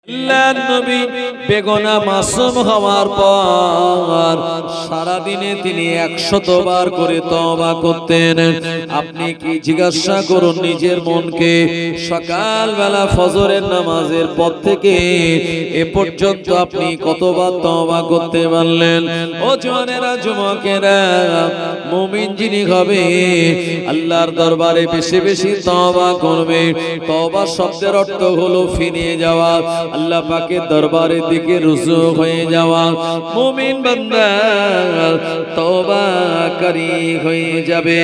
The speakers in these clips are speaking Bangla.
আল্লাহর নবী বেগুনা মাসুম হওয়ার পর সারা দিনে তিনি 100 বার করে তওবা করতেন। আপনি কি জিজ্ঞাসা করুন নিজের মনকে, সকালবেলা ফজরের নামাজের পর থেকে এ পর্যন্ত আপনি কতবার তওবা করতে পারলেন? ও জওয়ানেরা, যুবকেরা, মুমিন যিনি হবে আল্লাহর দরবারে বেশি বেশি তওবা করবে। তওবা শব্দের অর্থ হলো ফিরে যাওয়া, আল্লাহ পাকের দরবারের দিকে রুজু হয়ে যাওয়া। মুমিন বান্দা তওবাকারী হয়ে যাবে।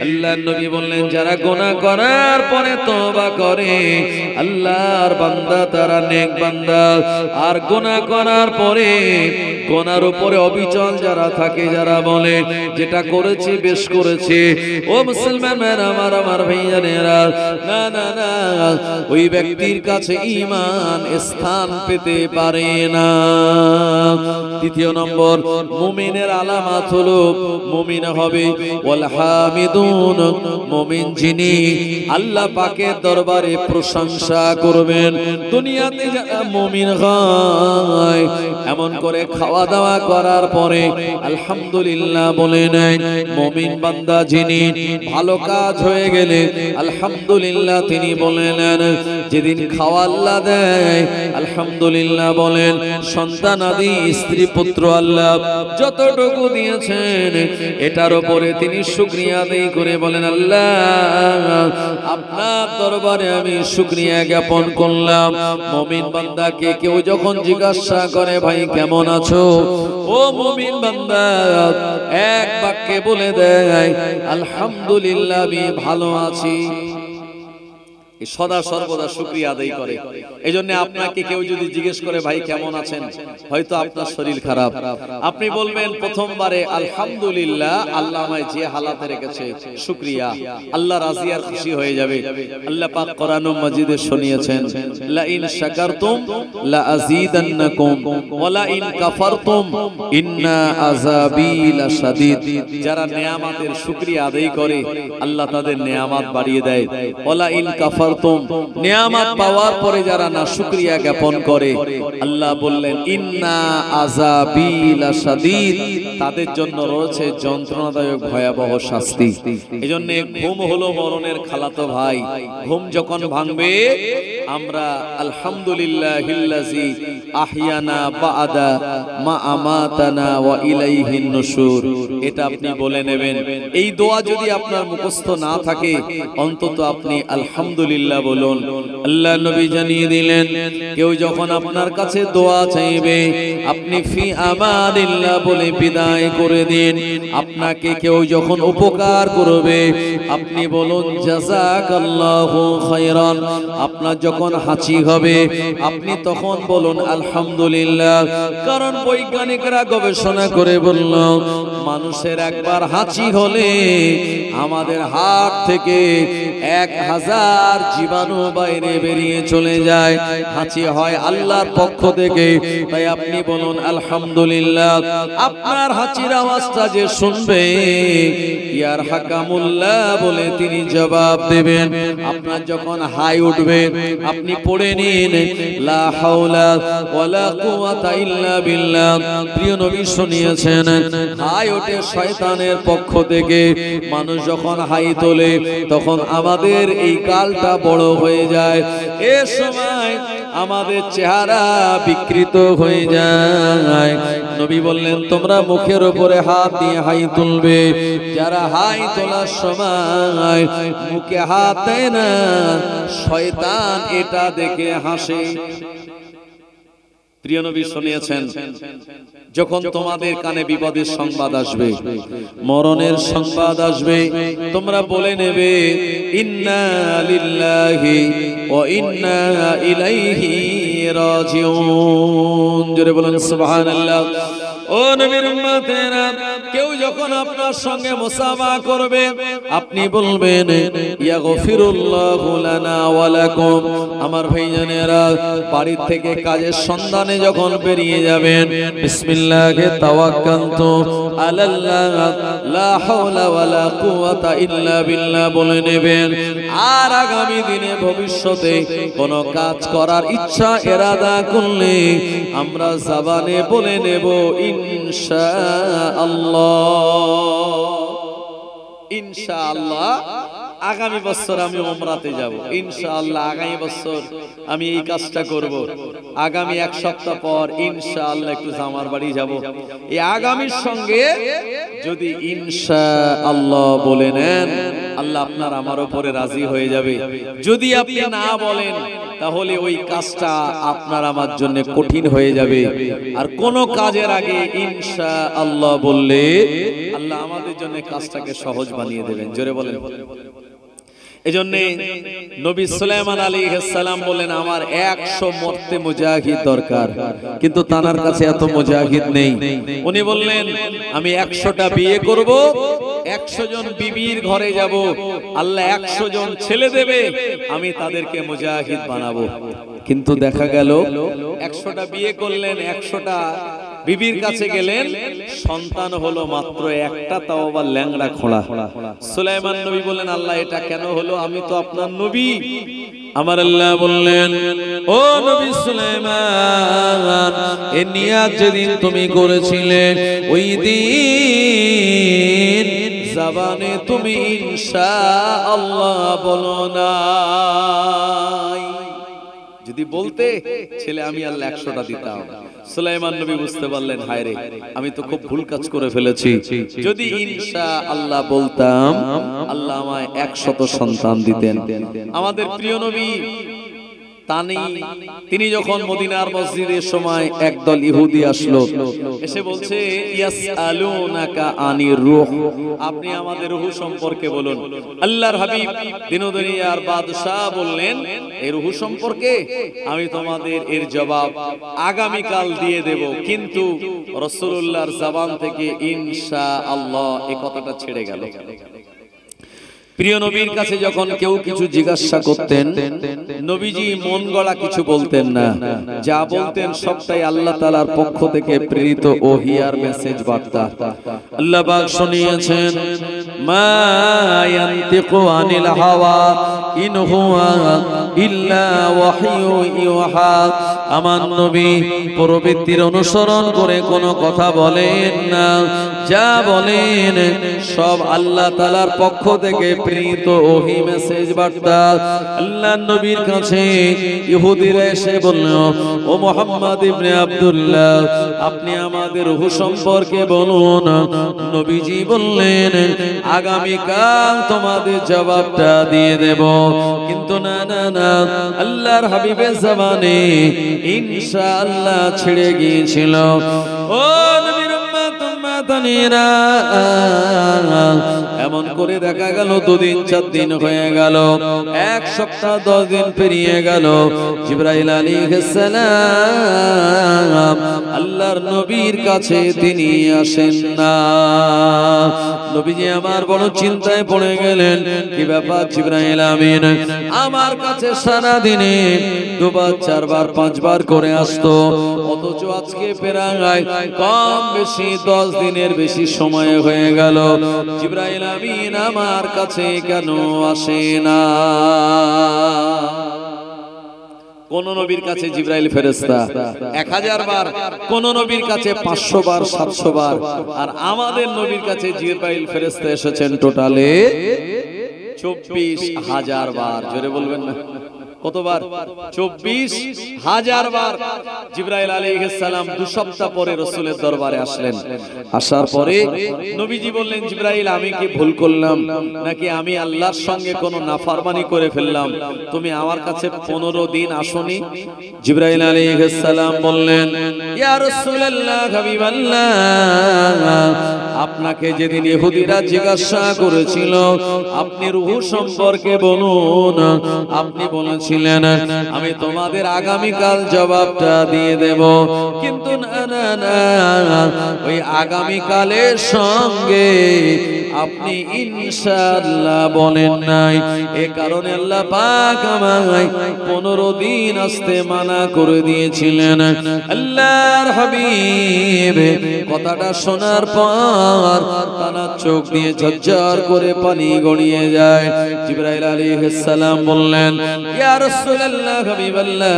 আল্লাহর নবী বললেন, যারা গুনাহ করার পরে তওবা করে আল্লাহর বান্দা তারা নেক বান্দা। আর গুনাহ করার পরে গুনার উপরে অবিচল যারা থাকে, যারা বলে যেটা করেছি বেশ করেছি, ও মুসলমান আমার ভাইয়ানেরা, না না না, ওই ব্যক্তির কাছে ঈমান স্থান পেতে পারে না। দ্বিতীয় নম্বর, মুমিনের আলামত হলো মুমিন হবে ওয়াল হামিদুন, মুমিন যিনি আল্লাহ পাকের দরবারে প্রশংসা করবেন। দুনিয়াতে যারা মুমিন হয় এমন করে খাওয়া দাওয়া করার পরে আলহামদুলিল্লাহ বলে নেয়। মুমিন বান্দা যিনি ভালো কাজ হয়ে গেলে আলহামদুলিল্লাহ তিনি বলে নেন। যেদিন খাওয়া আল্লাহ দেয় আলহামদুলিল্লাহ বলেন। সন্তান আদি স্ত্রী পুত্র আল্লাহ যতটুকু দিয়েছেন এটার উপরে তিনি শুকরিয়া আদায় করে বলেন, আল্লাহ আপনার দরবারে আমি শুকরিয়া জ্ঞাপন করলাম। মুমিন বান্দাকে কেউ যখন জিজ্ঞাসা করে, ভাই কেমন আছো, ও মুমিন বান্দা এক বাক্যে বলে দেয়, আলহামদুলিল্লাহ আমি ভালো আছি। সদা সর্বদা শুকরিয়া আদায় করে। এজন্য আপনাকে কেউ যদি জিজ্ঞেস করে, ভাই কেমন আছেন, হয়তো আপনার শরীর খারাপ, আপনি বলবেন প্রথমবারে আলহামদুলিল্লাহ, আল্লাহ আমায় যে হালাতে রেখেছে শুকরিয়া। আল্লাহ রাজি আর খুশি হয়ে যাবে। আল্লাহ পাক কোরআনুল মাজিদে শুনিয়েছেন, লা ইন শাকারতুম লা আযীদান্নাকুম ওয়া লা ইন কাফারতুম ইন্না আযাবী লাশাদীদ। যারা নেয়ামতের শুকরিয়া আদায় করে আল্লাহ তাদের নেয়ামত বাড়িয়ে দেয়। ওয়া লা ইন কাফার নিয়ামত পাওয়ার পরে যারা না শুকরিয়া জ্ঞাপন করে আল্লাহ বললেন, ইন্না আযাবী লাশাদীদ, তাদের জন্য রয়েছে যন্ত্রণাদায়ক ভয়াবহ শাস্তি। এজন্য ঘুম হলো মরণের খালাতো ভাই। ঘুম যখন ভাঙবে আমরা আলহামদুলিল্লাহিল্লাযী আহইয়ানা বা'দা মা আমাতানা ওয়া ইলাইহিন নুশুর, এটা আপনি বলে নেবেন। এই দোয়া যদি আপনার মুখস্থ না থাকে অন্তত আপনি আলহামদুলিল্লাহ বলুন। আল্লাহ নবী জানিয়ে দিলেন, কেউ যখন আপনার কাছে দোয়া চাইবে আপনি ফি আমানিল্লাহ বলে বিদায় করে দিন। আপনাকে কেউ যখন উপকার করবে আপনি বলুন জাযাকাল্লাহু খায়রান। আপনার যখন হাঁচি হবে আপনি তখন বলুন আলহামদুলিল্লাহ। কারণ বৈজ্ঞানিকরা গবেষণা করে বলল, মানুষের একবার হাঁচি হলে আমাদের হার্ট থেকে 1000 জীবাণু বাইরে বেরিয়ে চলে যায়। হাঁচি হয় আল্লাহর পক্ষ থেকে। তাই আপনি বলুন আলহামদুলিল্লাহ। আপনার হাঁচির আওয়াজটা যে শুনবে ইয়ারহাকামুল্লাহ বলে তিনি জবাব দেবেন। আপনার যখন হাই উঠবে আপনি পড়ে নিন লা হাওলা ওয়ালা কুওয়াতা ইল্লা বিল্লাহ। প্রিয় নবী শুনিয়েছেন, হাই ওঠে শয়তানের পক্ষ থেকে। মানুষ যখন হাই তোলে তখন আমাদের এই গালটা বড় হয়ে যায়। এ সময় আমাদের চেহারা বিকৃত হয়ে যায়। নবী বললেন, তোমরা মুখের উপরে হাত দিয়ে হাই তুলবে। যারা হাই তোলার সময় মুখে হাত দেয় না শয়তান এটা দেখে হাসে। প্রিয় নবী শুনিয়েছেন, যখন তোমাদের কানে বিপদের সংবাদ আসবে, মরণের সংবাদ আসবে, তোমরা বলে নেবে ইন্না লিল্লাহি ওয়া ইন্না ইলাইহি রাজিউন। জোরে বলেন সুবহানাল্লাহ। ও নবীর উম্মতেরা, কেউ যখন আপনার সঙ্গে মুসাফা করবে আপনি বলবেন ইয়াগফিরুল্লাহু লানা ওয়া লাকুম। আমার ভাইজানেরা, বাড়ি থেকে কাজের সন্ধানে যখন বেরিয়ে যাবেন বিসমিল্লাহি তাওয়াক্কালতু আলাল্লাহ লা হাওলা ওয়ালা কুওয়াতা ইল্লা বিল্লাহ বলে নেবেন। আর আগামী দিনে ভবিষ্যতে কোন কাজ করার ইচ্ছা এরাদা করলে আমরা জবানে বলে নেব ইনশাআল্লাহ। ইনশাআল্লাহ আগামী বছর আমি উমরাতে যাব, ইনশাআল্লাহ আগামী বছর আমি এই কাজটা করব, আগামী এক সপ্তাহ পর ইনশাআল্লাহ একটু জামার বাড়ি যাব। এই আগামীর সঙ্গে যদি ইনশাআল্লাহ বলে নেন, আল্লাহ আপনার আমার উপরে রাজি হয়ে যাবে। যদি আপনি না বলেন তাহলে ওই কাজটা আপনার আমার জন্য কঠিন হয়ে যাবে। আর কোন কাজের আগে ইনশাআল্লাহ বললে আল্লাহ আমাদের জন্য কাজটাকে সহজ বানিয়ে দেবেন। জোরে বলেন। এজন্য নবী সুলাইমান আলাইহিস সালাম বলেন আমার 100 মরতে মুজাহিদ দরকার, কিন্তু তানার কাছে এত মুজাহিদ নেই। উনি বললেন আমি 100টা বিয়ে করব, 100 জন বিবির ঘরে যাব, আল্লাহ 100 জন ছেলে দেবে, আমি তাদেরকে মুজাহিদ বানাবো। কিন্তু দেখা গেল 100টা বিয়ে করলেন, 100টা বিবির কাছে গেলেন, সন্তান হলো মাত্র একটা, তাও আবার ল্যাংড়া খোঁড়া। সুলাইমান নবী বললেন আল্লাহ এটা কেন হলো, আমি তো আপনার নবী। আমার আল্লাহ বললেন ও নবী সুলাইমান, এই নিয়াত যেদিন তুমি করেছিলে ওই দিন জবানে তুমি ইনশাআল্লাহ বলো না। যদি বলতে ছেলে আমি আল্লাহ 100টা দিতাম। সুলাইমান নবী বুঝতে পারলেন হায় রে আমি তো খুব ভুল কাজ করে ফেলেছি, যদি ইনশাআল্লাহ বলতাম আল্লাহ আমায় 100 সন্তান দিতেন। আমাদের প্রিয় নবী তিনি যখন মদিনার মসজিদের সময় একদল ইহুদি আসলো, এসে বলছে ইয়াসআলুনাকা আনির রূহ, আপনি আমাদের রূহ সম্পর্কে বলুন। আল্লাহর হাবিব দিন-ও-দুনিয়ার বাদশা বললেন এই রূহ সম্পর্কে আমি তোমাদের এর জবাব আগামী কাল দিয়ে দেব, কিন্তু রাসূলুল্লাহর জবান থেকে ইনশাআল্লাহ এই কথাটা ছেড়ে গেল। প্রিয় নবীর কাছে যখন কেউ কিছু জিজ্ঞাসা করতেন, নবীজি মন গড়া কিছু বলতেন না, যা বলতেন সবটাই আল্লাহ তাআলার পক্ষ থেকে প্রেরিত ওহী আর মেসেজ বার্তা। আল্লাহ পাক শুনিয়েছেন মা ইয়ানতিকু আনিল হাওয়া ইন হুয়া ইল্লা ওয়াহয়ু ইউহা, আমার নবী প্রবৃত্তির অনুসরণ করে কোনো কথা বলেন না, যা বলেন সব আল্লাহ তাআলার পক্ষ থেকে প্রেরিত ওহী মেসেজ বার্তা। আল্লাহ নবীর কাছে ইহুদিরা এসে বলল ও মুহাম্মদ ইবনে আব্দুল্লাহ আপনি আমাদের রূহ সম্পর্কে বলুন। নবীজি বললেন আগামী কাল তোমাদের জবাবটা দিয়ে দেব, কিন্তু না না না, আল্লাহর হাবিবের জবানে ইনশাআল্লাহ ছেড়ে গিয়েছিল। ও নবীর উম্মত-উম্মাতানিরা, এমন করে দেখা গেল 2 দিন 4 দিন হয়ে গেল, 1 সপ্তাহ 10 দিন পেরিয়ে গেল, জিবরাইল আলাইহিস সালাম আল্লাহর নবীর কাছে তিনি আসেন না। নবীজি আমার বড় চিন্তায় পড়ে গেলেন, কি ব্যাপার জিবরাইল আমিন আমার কাছে সারা দিনে 2 বার 4 বার 5 বার করে আসতো, অথচ আজকে প্রায় কম বেশি 10 দিনের বেশি সময় হয়ে গেল, জিবরাইল আমিন আমার কাছে কেন আসে না? কোন নবীর কাছে জিবরাইল ফেরেশতা 1000 বার, কোন নবীর কাছে 500 বার 700 বার, আর আমাদের নবীর কাছে জিবরাইল ফেরেশতা এসেছেন টোটালে 24,000 বার। জোরে বলবেন না কতবার? 24,000 বার। জিবরাইল আলাইহিস সালাম 2 সপ্তাহ পরে রাসূলের দরবারে আসলেন। আসার পরে নবীজি বললেন জিবরাইল আমি কি ভুল করলাম নাকি আমি আল্লাহর সঙ্গে কোনো নাফরমানি করে ফেললাম, তুমি আমার কাছে 15 দিন আসোনি? জিবরাইল আলাইহিস সালাম বললেন ইয়া রাসূলুল্লাহ হাবিবাল্লাহ, আপনাকে যেদিন ইহুদিরা জিজ্ঞাসা করেছিল আপনি রূহ সম্পর্কে বলুন, আপনি বলেছেন আমি তোমাদের আগামী কাল জবাবটা দিয়ে দেব, কিন্তু না না না, ওই আগামী কালের সঙ্গে আপনি ইনশাআল্লাহ বলেন নাই। এ কারণে আল্লাহ পাক আমায় 15 দিন আসতে মানা করে দিয়েছিলেন। আল্লাহর হাবিব কথাটা শোনার পর তার চোখ দিয়ে ঝরঝর করে পানি গড়িয়ে যায়। জিবরাইল আলাইহিস সালাম বললেন, ইয়া রাসূলুল্লাহ, হাবিবাল্লাহ,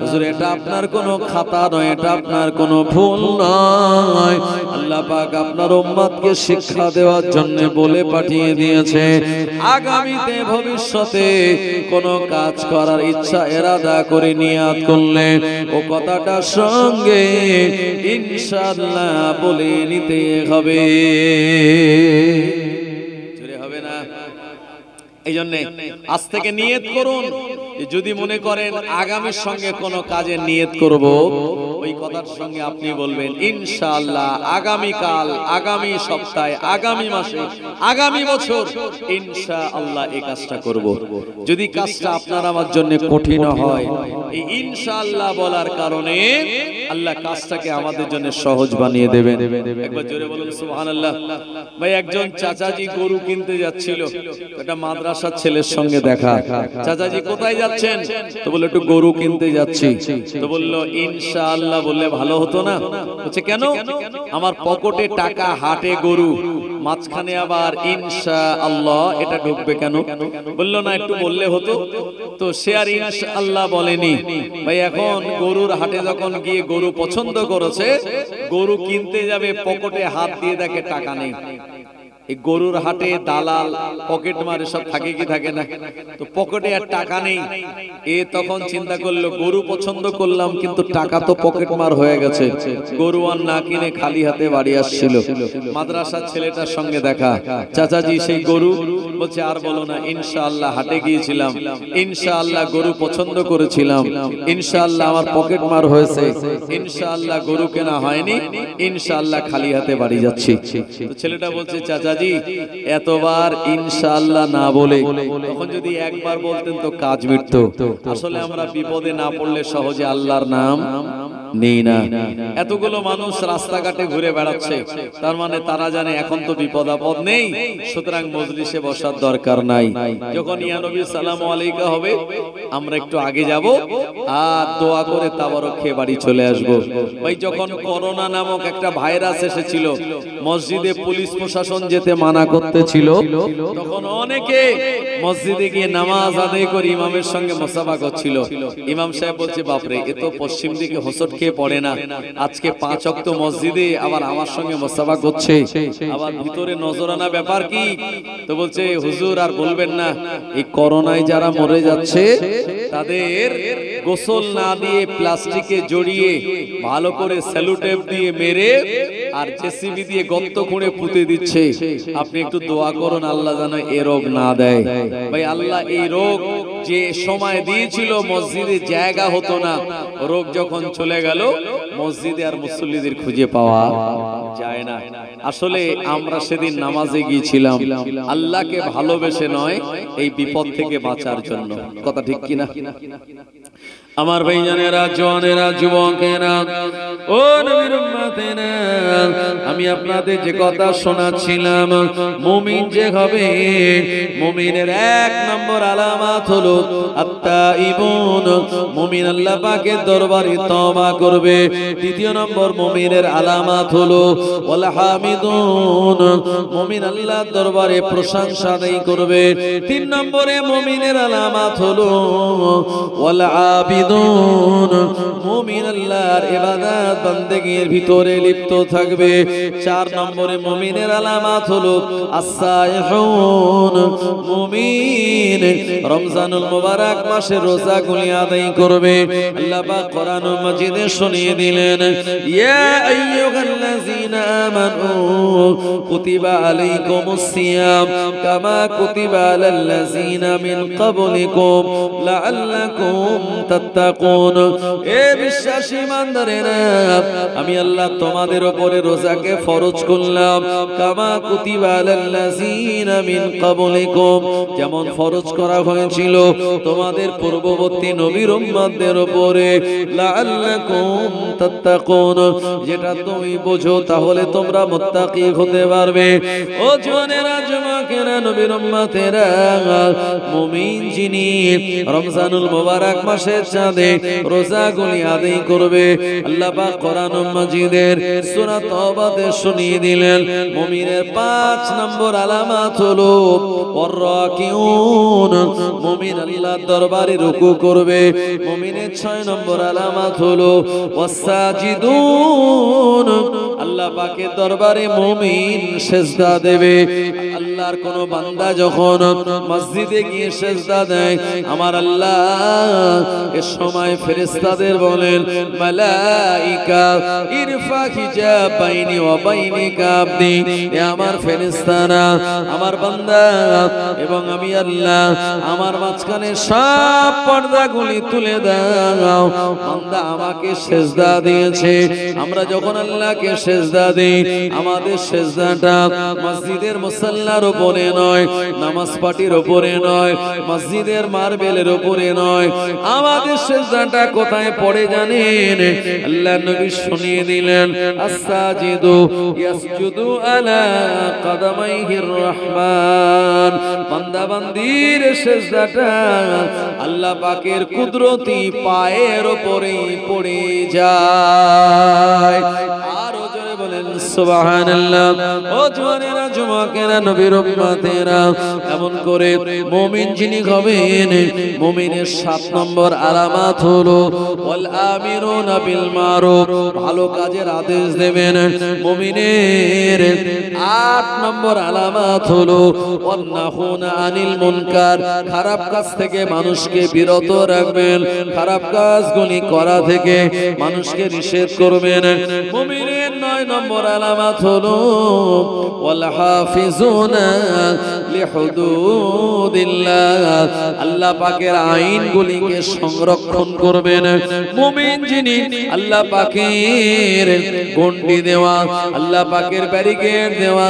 হুজুর এটা আপনার কোনো খাতা নয়, এটা আপনার কোনো ভুল নয়। আল্লাহ পাক আপনার উম্মতকে শিক্ষা দেওয়ার জন্য বলে পাঠিয়ে দিয়েছে, আগামীতে ভবিষ্যতে কোনো কাজ করার ইচ্ছা এরাদা করে নিয়াত করলে ও কথাটার সঙ্গে ইনশাআল্লাহ বলে নিতে হবে। জোরে হবে না? এই জন্য আজ থেকে নিয়ত করুন, যদি মনে করেন আগামীর সঙ্গে কোনো কাজে নিয়ত করব, ওই কথার সঙ্গে আপনি বলবেন ইনশাআল্লাহ আগামীকাল, আগামী সপ্তাহে, আগামী মাসে, আগামী বছর ইনশাআল্লাহ এই কাজটা করব। যদি কাজটা আপনার আমার জন্য কঠিন হয়, এই ইনশাআল্লাহ বলার কারণে আল্লাহ কাজটাকে আমাদের জন্য সহজ বানিয়ে দেবেন। একবার জোরে বলুন সুবহানাল্লাহ। ভাই একজন চাচাজি গরু কিনতে যাচ্ছিল, একটা মাদ্রাসার ছেলের সঙ্গে দেখা। চাচাজি কোথায় যাচ্ছেন? তো বলল একটু গরু কিনতে যাচ্ছি। তো বলল ইনশাআল্লাহ বললে ভালো হতো না? বলছে কেন? আমার পকেটে টাকা, হাটে গরু, মাঝখানে আবার ইনশাআল্লাহ এটা ঢুকবে কেন? বলল না একটু বললে হতো। তো সে আর ইনশাআল্লাহ বলেনি। ভাই এখন গরুর হাটে যখন গিয়ে গরু পছন্দ করেছে, গরু কিনতে যাবে, পকেটে হাত দিয়ে দেখে টাকা নেই। এই গরুর হাটে দালাল পকেট মারে সব থাকে কি থাকে না? তো পকেটে আর টাকা নেই। এ তখন চিন্তা করলো গরু পছন্দ করলাম কিন্তু টাকা তো পকেট মার হয়ে গেছে। গরু আর না কিনে খালি হাতে বাড়ি আসছিল। মাদ্রাসার ছেলেটার সঙ্গে দেখা। চাচাজি সেই গরু? বলছে আর বলো না, ইনশাআল্লাহ হাটে গিয়েছিলাম, ইনশাআল্লাহ গরু পছন্দ করেছিলাম, ইনশাআল্লাহ আমার পকেট মার হয়েছে, ইনশাআল্লাহ গরু কেনা হয়নি, ইনশাআল্লাহ খালি হাতে বাড়ি যাচ্ছি। তো ছেলেটা বলছে চাচা এতবার ইনশাআল্লাহ না বলে তখন যদি একবার বলতেন তো কাজ মিটতো। আসলে আমরা বিপদে না পড়লে সহজে আল্লাহর নাম নেই না। এতগুলো মানুষ রাস্তাঘাটে ঘুরে বেড়াচ্ছে, তার মানে তারা জানে এখন তো বিপদ আপদ নেই, সুতরাং মজলিসে বসার দরকার নাই। যখন ইয়া নবী সালামু আলাইকা হবে, আমরা একটু আগে যাব আর দোয়া করে তাবারক খেয়ে বাড়ি চলে আসব। ভাই যখন করোনা নামক একটা ভাইরাস এসেছিল, মসজিদে পুলিশ প্রশাসন যেতে মানা করতেছিল, তখন অনেকে মসজিদে গিয়ে নামাজ আদায় করে ইমামের সঙ্গে মুসাফা করছিল। ইমাম সাহেব বলছে বাপরে, এ তো পশ্চিম দিকে হোঁচট খেয়ে পড়ে না, আজকে 5 ওয়াক্ত মসজিদে আবার আমার সঙ্গে মুসাফা করছে, আবার ভিতরে নজরানা ব্যাপার কি? তো বলছে হুজুর আর বলবেন না, এই করোনায় যারা মরে যাচ্ছে তাদের গোসল না দিয়ে প্লাস্টিকে জড়িয়ে ভালো করে সেলুটেপ দিয়ে মেরে আর জেসিবি দিয়ে গর্ত খুঁড়ে পুঁতে দিচ্ছে। আপনি একটু দোয়া করুন আল্লাহ যেন এ রোগ না দেয়। ভাই আল্লাহ এই রোগ যে সময় দিয়েছিল মসজিদে জায়গা হতো না, রোগ যখন চলে গেল মসজিদে আর মুসল্লিদের খুঁজে পাওয়া যায় না। আসলে আমরা সেদিন নামাজে গিয়েছিলাম আল্লাহকে ভালোবেসে নয়, এই বিপদ থেকে বাঁচার জন্য। কথা ঠিক কিনা? আমার ভাইজানেরা, জওয়ানেরা, যুবকেরা, ও নবীর উম্মতেরা, আমি আপনাদের যে কথা শোনাচ্ছিলাম, মুমিন যে হবে, মুমিনের 1 নম্বর আলামত হলো আত-তাইবুন। মুমিন আল্লাহ পাকের দরবারে তওবা করবে। 2 নম্বর মুমিনের আলামত হলো ওয়াল হামিদুন। মুমিন আল্লাহর দরবারে প্রশংসা আদায় করবে। 3 নম্বরে মুমিনের আলামত হলো ওয়াল আবিদ। মুমিন আল্লাহর ইবাদত বান্দেগীর ভিতরে লিপ্ত থাকবে। 4 নম্বরে মুমিনের আলামত হলো as-সাইহুন। মুমিন রমজানুল মুবারক মাসে রোজাগুলি আদায় করবে। আল্লাহ পাক কোরআনুল মাজিদে শুনিয়ে দিলেন, ইয়া আইয়ুহাল্লাযীনা আমানু কুতিবা আলাইকুমুস সিয়াম কামা কুতিবা আলাল্লাযীনা মিন ক্বাবলিকুম লাআল্লাকুম তাত্তাকুন। তাত্তাকুন। এ বিশ্বাসী ইমানদারেরা, আমি আল্লাহ তোমাদের উপরে রোজাকে ফরজ করলাম, কামা কুতিবা আলাল্লাযিনা মিন ক্বাবলিকুম, যেমন ফরজ করা হয়েছিল তোমাদের পূর্ববর্তী নবীর উম্মতদের উপরে, লাআল্লাকুম তাত্তাকুন, যেটা তুমি বোঝো তাহলে তোমরা মুত্তাকি হতে পারবে। ও জওয়ানেরা, যুবকেরা, নবীর উম্মতেরা, মুমিন যিনি রমজানুল মুবারক মাসের চাঁদে রোজাগুলি আদায় করবে, আল্লাহ পাক কোরআন মাজিদের সূরা তওবাতে শুনিয়ে দিলেন মুমিনের 5 নম্বর আলামত হলো ওয়াররাকিউন, মুমিন আল্লাহর দরবারে রুকু করবে। মুমিনের 6 নম্বর আলামত হলো ওয়াসাজিদুন, আল্লাহ পাকের দরবারে মুমিন সিজদা দেবে। আল্লাহর কোন বান্দা যখন মসজিদে গিয়ে সিজদা দেয়, আমার আল্লাহ এ সময় ফেরেশতাদের বলেন, মালাইকা ইরফা হিজাব বাইনি ওয়া বাইনিকা আবদি, এ আমার ফেরেশতারা, আমার বান্দা এবং আমি আল্লাহ, আমার মাঝখানে সব পর্দাগুলি তুলে দাও। বান্দা আমাকে সিজদা দিয়েছে। আমরা যখন আল্লাহকে সিজদা দেই, আমাদের সিজদাটা মসজিদের মুসাল্লার উপরে নয়, নামাজ পাটির উপরে নয়, মসজিদের মার্বেলের উপরে নয়, আমাদের সিজদাটা কোথায় পড়ে জানেন? আল্লাহ নবী শুনিয়ে দিলেন, আসসাজিদু ইয়াসজুদু আলা কদমাইহির রহমান, বান্দা বান্দির সিজদাটা আল্লাহ পাকের কুদরতি পায়ের উপরে পড়ে যায়। আরো জোরে বলেন সুবহানাল্লাহ। ও জওয়ানেরা, যুবকেরা, নবীর উম্মতেরা, এমন করে মুমিন যিনি হবেন, মুমিনের 7 নম্বর আলামত হলো ওয়াল আমিরুনা বিল মারুফ, ভালো কাজের আদেশ দেবেন। মুমিনের 8 নম্বর আলামত হলো ওয়ান নাহুনা আনিল মুনকার, খারাপ কাজ থেকে মানুষকে বিরত রাখবেন, খারাপ কাজগুলি করা থেকে মানুষকে নিষেধ করবেন। মুমিনের 9 নম্বর আলামত হলো ওয়াল হাফিজুনা লিহুদুদিল্লাহ, আল্লাহ পাকের আইনগুলিকে সংরক্ষণ করবেন। মুমিন যিনি আল্লাহ পাকের গন্ডি দেওয়া, আল্লাহ পাকের ব্যারিকেড দেওয়া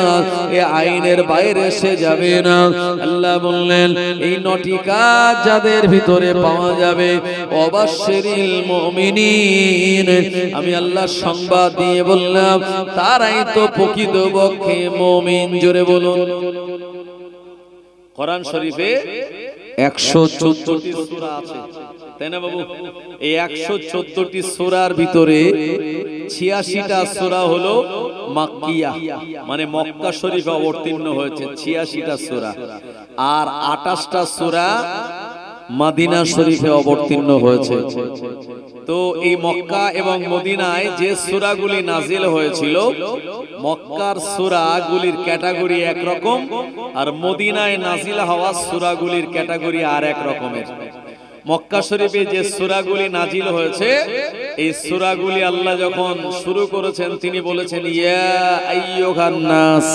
এই আইনের বাইরে সে যাবে না। আল্লাহ বললেন, এই 9টি কাজ যাদের ভিতরে পাওয়া যাবে, অবাশশিরিল মুমিনিন, আমি আল্লাহ সংবাদ দিয়ে বললাম তারাই তো প্রকৃতপক্ষে মুমিন। জোরে বলুন। কোরআন শরীফে 114টি সূরা আছে, তাই না বাবু? এই 114টি সূরার ভিতরে 86টা সূরা হলো মাক্কিয়া, মানে মক্কা শরীফে অবতীর্ণ হয়েছে 86টা সূরা, আর 28টা সূরা মদিনা শরীফে অবতীর্ণ হয়েছে। তো এই মক্কা এবং মদিনায় যে সূরাগুলি নাজিল হয়েছিল, মক্কার সূরাগুলির ক্যাটাগরি একরকম, আর মদিনায় নাজিল হওয়া সূরাগুলির ক্যাটাগরি আর এক রকমের। মক্কা শরীফে যে সূরাগুলি নাজিল হয়েছে, এই সূরাগুলি আল্লাহ যখন শুরু করেছেন তিনি বলেছেন ইয়া আইয়ুহান নাস,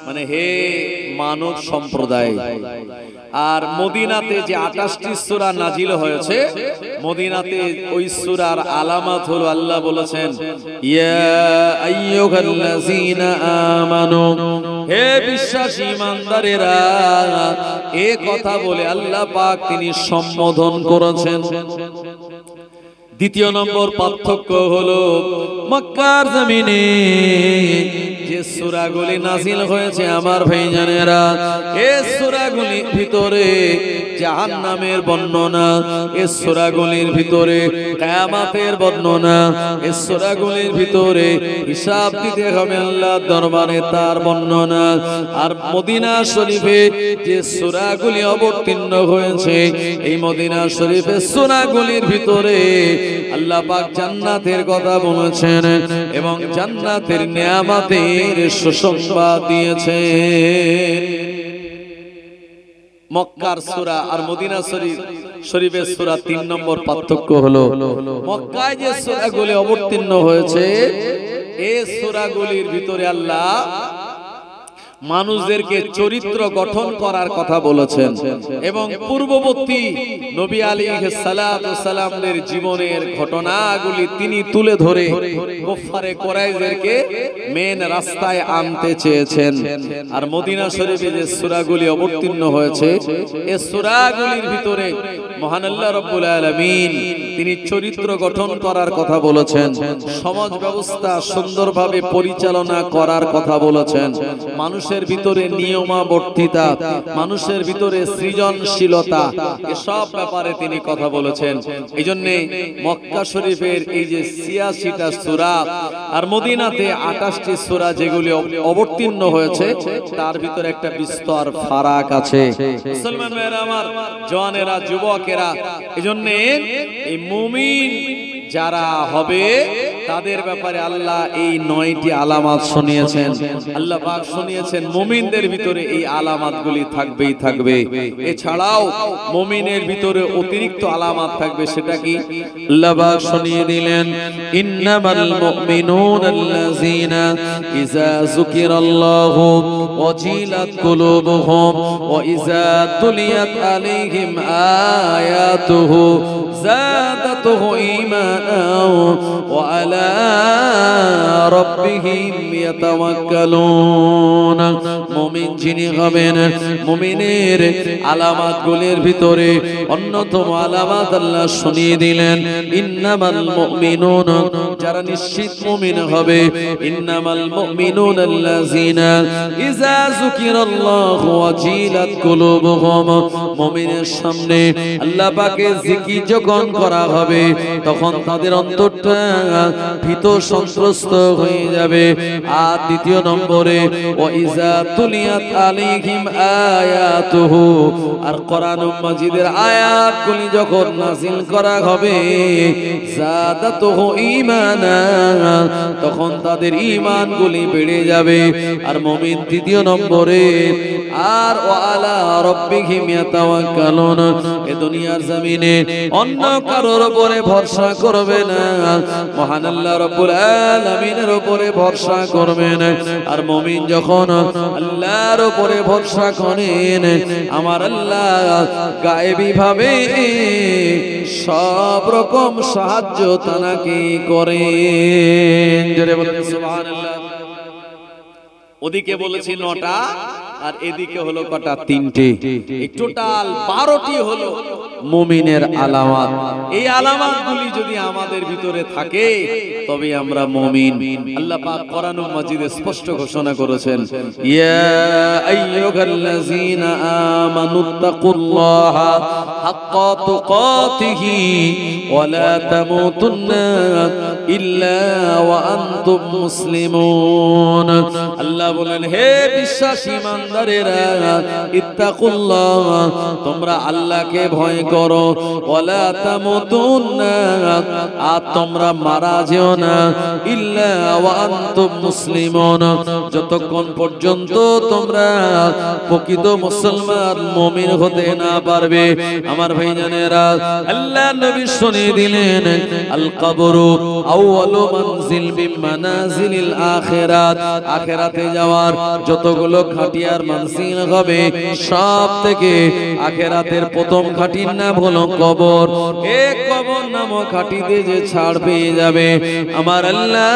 মানে হে মানব সম্প্রদায়। আর মদিনাতে যে 28টি সূরা নাজিল হয়েছে, মদিনাতে ওই সূরার আলামত হলো আল্লাহ বলেছেন ইয়া আইয়ুহাল্লাযীনা আমানু, হে বিশ্বাসী ইমানদারেরা, এই কথা বলে আল্লাহ পাক তিনি সম্বোধন করেছেন। দ্বিতীয় নম্বর পার্থক্য হলো মক্কার জমিনে যে সূরাগুলি নাজিল হয়েছে আমার ভাইজানেরা, এই সূরাগুলির ভিতরে জাহান্নামের বর্ণনা, এই সূরাগুলির ভিতরে কিয়ামতের বর্ণনা, এই সূরাগুলির ভিতরে হিসাব দিতে হবে আল্লাহর দরবারে তার বর্ণনা। আর মদিনা শরীফে যে সূরাগুলি অবতীর্ণ হয়েছে, এই মদিনা শরীফের সূরাগুলির ভিতরে আল্লাহ পাক জান্নাতের কথা বলেছেন এবং জান্নাতের নিয়ামতের সুসংবাদ দিয়েছেন। মক্কার সূরা আর মদিনা শরীফের সূরা 3 নম্বর পার্থক্য হলো মক্কায় যে সূরাগুলি অবতীর্ণ হয়েছে, এই সূরাগুলির ভিতরে আল্লাহ মানুষদেরকে চরিত্র গঠন করার কথা বলেছেন এবং পূর্ববর্তী নবী আলাইহিস সালাতু সালামদের জীবনের ঘটনাগুলি তিনি তুলে ধরে কুফারে কুরাইশদেরকে মেন রাস্তায় আনতে চেয়েছেন। আর মদিনা শরীফে যে সূরাগুলি অবতীর্ণ হয়েছে এই সূরাগুলির ভিতরে মহান আল্লাহ রাব্বুল আলামিন তিনি চরিত্র গঠন করার কথা বলেছেন, সমাজ ব্যবস্থা সুন্দরভাবে পরিচালনা করার কথা বলেছেন, মানুষের ভিতরে নিয়মাবর্তিতা, মানুষের ভিতরে সৃজনশীলতা, এসব ব্যাপারে তিনি কথা বলেছেন। এই জন্য মক্কা শরীফের এই যে ৮৬টা সূরা আর মদিনাতে ২৮টি সূরা যেগুলি অবতীর্ণ হয়েছে তার ভিতরে একটা বিস্তর ফারাক আছে। মুসলমান ভাইরা আমার, জওয়ানেরা, যুবকেরা, এই জন্য এই মুমিন যারা হবে তাদের ব্যাপারে আল্লাহ এই ৯টি আলামত শুনিয়েছেন। আল্লাহ পাক শুনিয়েছেন মুমিনদের ভিতরে এই আলামতগুলি থাকবেই থাকবে। এছাড়াও মুমিনের ভিতরে অতিরিক্ত আলামত থাকবে। সেটা কি? আল্লাহ পাক শুনিয়ে দিলেন, ইন্নামাল মুমিনুনা আল্লাযীনা ইযা যুকিরাল্লাহু ওয়াজিলাত কুলুবুহুম ওয়া ইযা তুলিয়াত আলাইহিম আয়াতুহু যাদাতুহু ঈমানা ওয়া আলা রাব্বিহিম ইয়াতাওয়াক্কালুন। মুমিন যিনি হবেন, মুমিনের আলামাতগুলির ভিতরে অন্যতম আলামত আল্লাহ শুনিয়ে দিলেন, ইন্নামাল মুমিনুন, যারা নিশ্চিত মুমিন হবে, ইন্নামাল মুমিনুন আল্লাযীনা ইযা যুকিরাল্লাহু ওয়াজিলাত কুলুবুহুম, মুমিনের সামনে আল্লাহ পাকের জিকির যখন করা হবে তখন তাদের অন্তরটা ভীত সন্ত্রস্ত হয়ে যাবে। আর দ্বিতীয় নম্বরে, ওয়া ইযা তুলিয়াত আলাইহিম আয়াতুহু, আর কোরআন মাজিদের আয়াতগুলি যখন নাযিল করা হবে, যাদাতুহু ঈমানা, তখন তাদের ঈমানগুলি বেড়ে যাবে। আর মুমিন তৃতীয় নম্বরে, আর ওয়া আলা রাব্বিহিম ইয়াতাওয়াক্কালুন, এই দুনিয়ার জমিনে অন্য কারোর উপরে ভরসা করবে না, মহান আল্লাহ রাব্বুল আলামিনের উপরে ভরসা করবেন। আর মুমিন যখন আল্লাহর উপরে ভরসা করেন, আমার আল্লাহ গায়েবী ভাবে সব রকম সাহায্য তাকে করেন। জোরে বলেন সুবহানাল্লাহ। ওদিকে বলেছি ৯টা আর এদিকে হলো কটা? ৩টে। এই টোটাল ১২টি হলো মুমিনের আলামত। এই আলামতগুলি যদি আমাদের ভিতরে থাকে তবে আমরা মুমিন। আল্লাহ পাক কোরআন মাজিদে স্পষ্ট ঘোষণা করেছেন, ইয়া আইয়ুহাল্লাযীনা আমানুত্তাকুল্লাহা হাক্কা তুকাতিহি ওয়া লা তামুতুন্না ইল্লা ওয়া আনতুম মুসলিমুন। আল্লাহ বলেন, হে বিশ্বাসী ইমানদারেরা, ইত্তাকুল্লাহ, তোমরা আল্লাহকে ভয় করো, ওয়ালা তামুতুন্না, আর তোমরা মারা যেও না, ইল্লা ওয়া আনতুম মুসলিমুন, যতক্ষণ পর্যন্ত তোমরা প্রকৃত মুসলমান মুমিন হতে না পারবে। আমার ভাইজানেরা, আল্লাহ নবী শুনিয়ে দিলেন, আল কবরু আউয়ালু মানজিল মিন মানাজিলিল আখিরাত, আখিরাতে যাওয়ার যতগুলো খাটিয়ার মানজিল হবে সব থেকে আখিরাতের প্রথম খাটির নাম হলো কবর। এই কবর নামক খাটিতে যে ছাড় পেয়ে যাবে, আমার আল্লাহ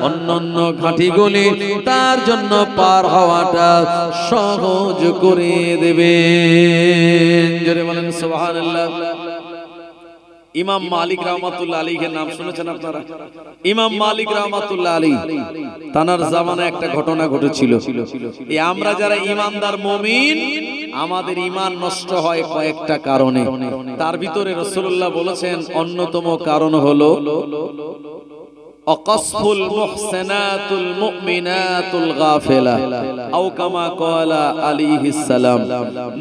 অন্যান্য খাটিগুলি তার জন্য পার হওয়াটা সহজ করে দেবে। জোরে বলেন সুবহানাল্লাহ। ইমাম মালিক রাহমাতুল্লাহ আলাইহির নাম শুনেছেন আপনারা? ইমাম মালিক রাহমাতুল্লাহ আলাইহি, তানার জামানায় একটা ঘটনা ঘটেছিল। এই আমরা যারা ইমানদার মুমিন, আমাদের ঈমান নষ্ট হয় কয়েকটা কারণে। তার ভিতরে রাসূলুল্লাহ বলেছেন অন্যতম কারণ হলো অকসফুল মুহসিনাতুল মুমিনাতুল গাফিলা, আও কামা ক্বালা আলাইহিস সালাম।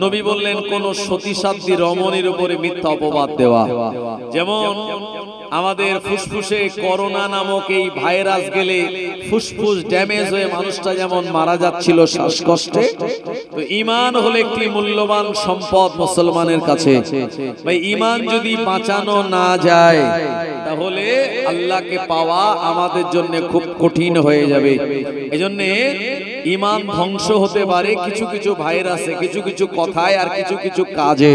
নবী বললেন, কোন সতীসাধ্বী রমণীর উপরে মিথ্যা অপবাদ দেওয়া। যেমন আমাদের ফুসফুসে করোনা নামক এই ভাইরাস গেলে ফুসফুস ড্যামেজ হয়ে মানুষটা যেমন মারা যাচ্ছিল শ্বাসকষ্টে, তো ঈমান হলো একটি মূল্যবান সম্পদ মুসলমানের কাছে। ভাই, ঈমান যদি বাঁচানো না যায় তাহলে আল্লাহকে পাওয়া আমাদের জন্য খুব কঠিন হয়ে যাবে। এজন্য ঈমান ধ্বংস হতে পারে কিছু কিছু ভাইরাসে, কিছু কিছু কথায় আর কিছু কিছু কাজে।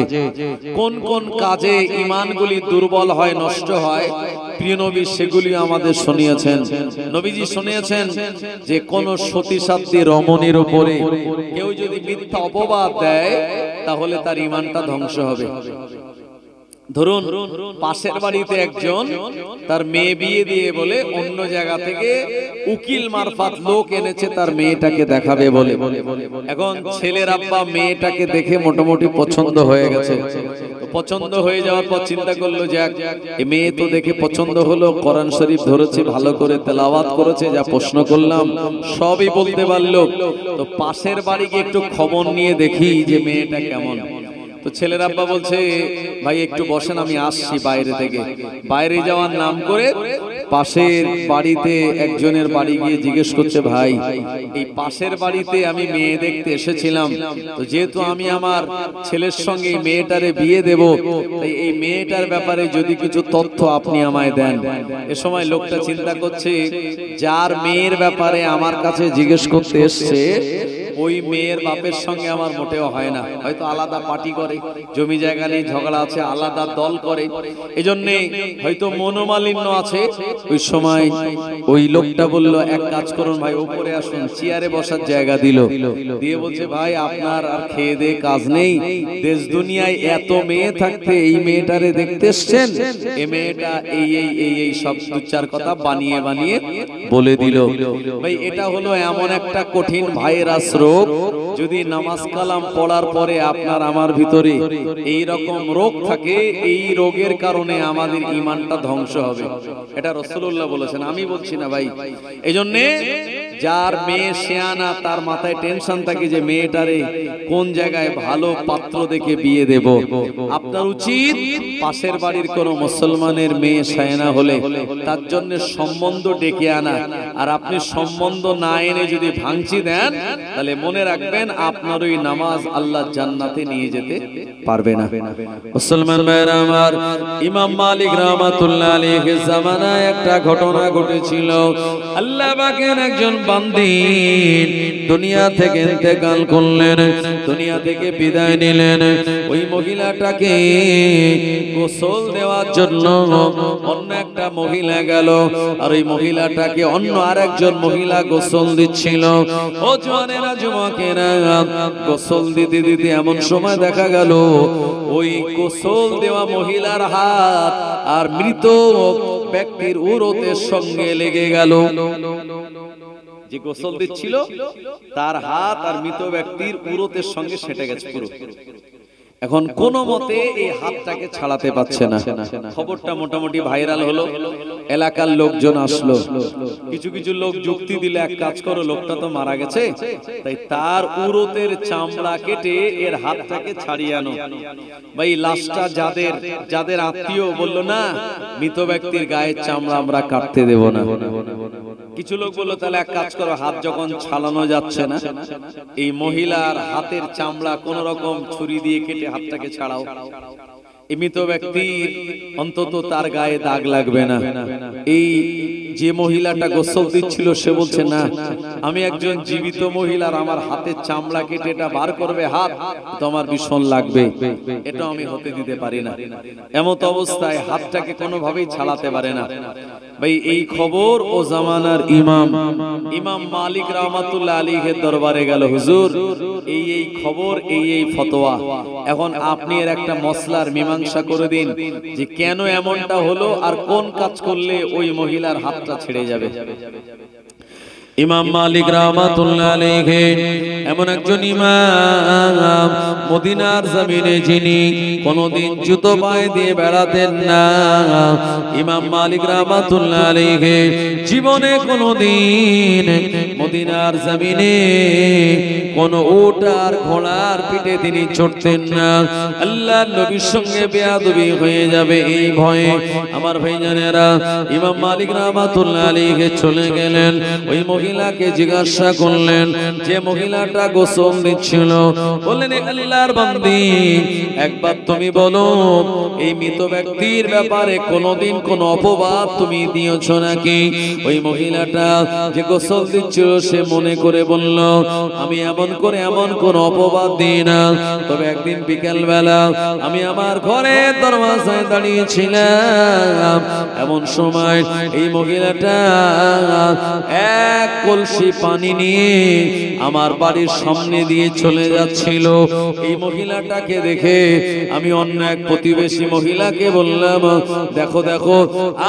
কোন কোন কাজে ঈমানগুলি দুর্বল হয়, নষ্ট হয়, প্রিয় নবী সেগুলি আমাদের শুনিয়েছেন। নবীজি শুনিয়েছেন যে কোন সতীসাধ্যী রমণীর উপরে কেউ যদি মিথ্যা অপবাদ দেয় তাহলে তার ঈমানটা ধ্বংস হবে। ধরুন পাশের বাড়িতে একজন তার মেয়ে বিয়ে দিয়ে বলে অন্য জায়গা থেকে উকিল মারফত লোক এনেছে তার মেয়েটাকে দেখাবে বলে। এখন ছেলের আব্বা মেয়েটাকে দেখে মোটামুটি পছন্দ হয়ে গেছে। পছন্দ হয়ে যাওয়ার পর চিন্তা করলো যে এই মেয়ে তো দেখে পছন্দ হলো, কোরআন শরীফ ধরেছে, ভালো করে তেলাওয়াত করেছে, যা প্রশ্ন করলাম সবই বলতে পারলো, তো পাশের বাড়ি গিয়ে একটু খবর নিয়ে দেখি যে মেয়েটা কেমন। তো ছেলের আব্বা বলছে ভাই একটু বসেন, আমি আসছি বাইরে থেকে। বাইরে যাওয়ার নাম করে পাশের বাড়িতে একজনের বাড়ি গিয়ে জিজ্ঞেস করছে, ভাই এই পাশের বাড়িতে আমি মেয়ে দেখতে এসেছিলাম, তো যেহেতু আমি আমার ছেলের সঙ্গে এই মেয়েটারে বিয়ে দেব, তাই এই মেয়েটার ব্যাপারে যদি কিছু তথ্য আপনি আমায় দেন। এ সময় লোকটা চিন্তা করছে যার মেয়ের ব্যাপারে আমার কাছে জিজ্ঞেস করতে এসছে ওই মেয়ের বাপের সঙ্গে আমার মোটেও হয় না, হয়তো আলাদা পার্টি করে, জমি জায়গা নিয়ে ঝগড়া আছে, আলাদা দল করে, এজন্য হয়তো মনোমালিন্য আছে। ওই সময় ওই লোকটা বলল এক কাজ করুন ভাই, উপরে আসুন, চেয়ারে বসার জায়গা দিল, দিয়ে বলছে ভাই আপনার আর খেয়ে দে কাজ নেই, দেশ দুনিয়ায় এত মেয়ে থাকতে এই মেয়েটারে দেখতে এসছেন, এই মেয়েটা এই এই এই এই সব দু চার কথা বানিয়ে বানিয়ে বলে দিল। ভাই এটা হলো এমন একটা কঠিন ভাইরাস রোগ, যদি নামাজ কালাম পড়ার পরে আপনার আমার ভিতরে এই রকম রোগ থাকে, এই রোগের কারণে আমাদের ঈমানটা ধ্বংস হবে। এটা রাসূলুল্লাহ বলেছেন, আমি বলছি না ভাই। এজন্য যার মেয়ে শিয়ানা তার মাথায় টেনশন থাকে যে মেয়েটারে কোন জায়গায় ভালো পাত্র দেখে বিয়ে দেব। আপনার উচিত পাশের বাড়ির কোন মুসলমানের মেয়ে শিয়ানা হলে তার জন্য সম্বন্ধ ডেকে আনা, আর আপনি সম্বন্ধ না এনে যদি ভাঙচি দেন তাহলে মনে রাখবেন আপনার ওই নামাজ আল্লাহ জান্নাতে নিয়ে যেতে পারবে না। মুসলমান ভাইরা আমার, ইমাম মালিক রাহমাতুল্লাহ আলাইহির জামানায় একটা ঘটনা ঘটেছিল। আল্লাহ পাকের একজন বান্দী দুনিয়া থেকে ইন্তেকাল করলেন, দুনিয়া থেকে বিদায় নিলেন। ওই মহিলাটাকে গোসল দেওয়ার জন্য অন্য একটা মহিলা গেল, আর ওই মহিলাটাকে অন্য আরেকজন মহিলা গোসল দিচ্ছিল। ও জওয়ানেরা যুবকেরা, গোসল দিতে দিতে এমন সময় দেখা গেল ওই গোসল দেওয়া মহিলার হাত আর মৃত ব্যক্তির উরতের সঙ্গে লেগে গেল। যে গোসল দিচ্ছিল তার হাত আর মৃত ব্যক্তির উরতের সঙ্গে সেটে গেছে পুরো। এখন কোন মতে এই হাতটাকে ছাড়াতে পারছে না। খবরটা মোটামুটি ভাইরাল হলো, এলাকার লোকজন আসলো। কিছু কিছু লোক যুক্তি দিলে এক কাজ করো, লোকটা তো মারা গেছে, তাই তার উরতের চামড়া কেটে এর হাতটাকে ছাড়িয়ে আনো। ভাই লাশটা যাদের যাদের আত্মীয় বললো না মৃত ব্যক্তির গায়ের চামড়া আমরা কাটতে দেব না। কিছু লোক বললো তাহলে এক কাজ করো, হাত যখন ছাড়ানো যাচ্ছে না, এই মহিলার হাতের চামড়া কোন রকম ছুরি দিয়ে কেটে হাতটাকে ছাড়াও। মৃত ব্যক্তির অন্তত তার গায়ে দাগ লাগবে না। এই যে মহিলাটা গোসল দিচ্ছিল সে বলছে না, আমি একজন জীবিত মহিলার আমার হাতের চামড়া কেটে এটা বার করবে হাত, তোমার ভীষণ লাগবে, এটা আমি হতে দিতে পারি না। এমত অবস্থায় হাতটাকে কোনোভাবেই ছাড়াতে পারে না। ভাই এই খবর ও জামানার ইমাম মালিক রাহমাতুল্লাহ আলাইহির দরবারে গেল, হুজুর এই এই খবর, এই এই ফতোয়া, এখন আপনি এর একটা মসলার মীমাংসা করে দিন যে কেন এমনটা হলো আর কোন কাজ করলে ওই মহিলার হাতটা ছেড়ে যাবে। ইমাম মালিক রাহমাতুল্লাহ আলাইহি এমন একজন ইমাম, মদিনার জমিনে যিনি কোনদিন জুতো পায়ে দিয়ে বেড়াতেন না। ইমাম মালিক রাহমাতুল্লাহ আলাইহি জীবনে কোনদিন মদিনার জমিনে কোন উট আর ঘোড়ার পিঠে তিনি চড়তেন না। আল্লাহর নবীর সঙ্গে বেয়াদবি হয়ে যাবে এই ভয়ে আমার ভাইজানেরা ইমাম মালিক রাহমাতুল্লাহ আলাইহি চলে গেলেন। ওই মহিলাকে জিজ্ঞাসা করলেন, যে মহিলাটা গোসল দিচ্ছিল, বললেন আল্লাহর বান্দি একবার তুমি বলো এই মৃত ব্যক্তির ব্যাপারে কোনোদিন কোন অপবাদ তুমি দিয়েছো নাকি? ওই মহিলাটা যে গোসল দিচ্ছিল সে মনে করে বলল, আমি এমন কোন অপবাদ দিই না, তবে একদিন বিকেল বেলা আমি আমার ঘরের দরওয়াজায় দাঁড়িয়েছিলাম, এমন সময় এই মহিলাটা এক কলসি পানি নিয়ে আমার বাড়ির সামনে দিয়ে চলে যাচ্ছিল। এই মহিলাটাকে দেখে আমি অন্য এক প্রতিবেশী মহিলাকে বললাম, দেখো দেখো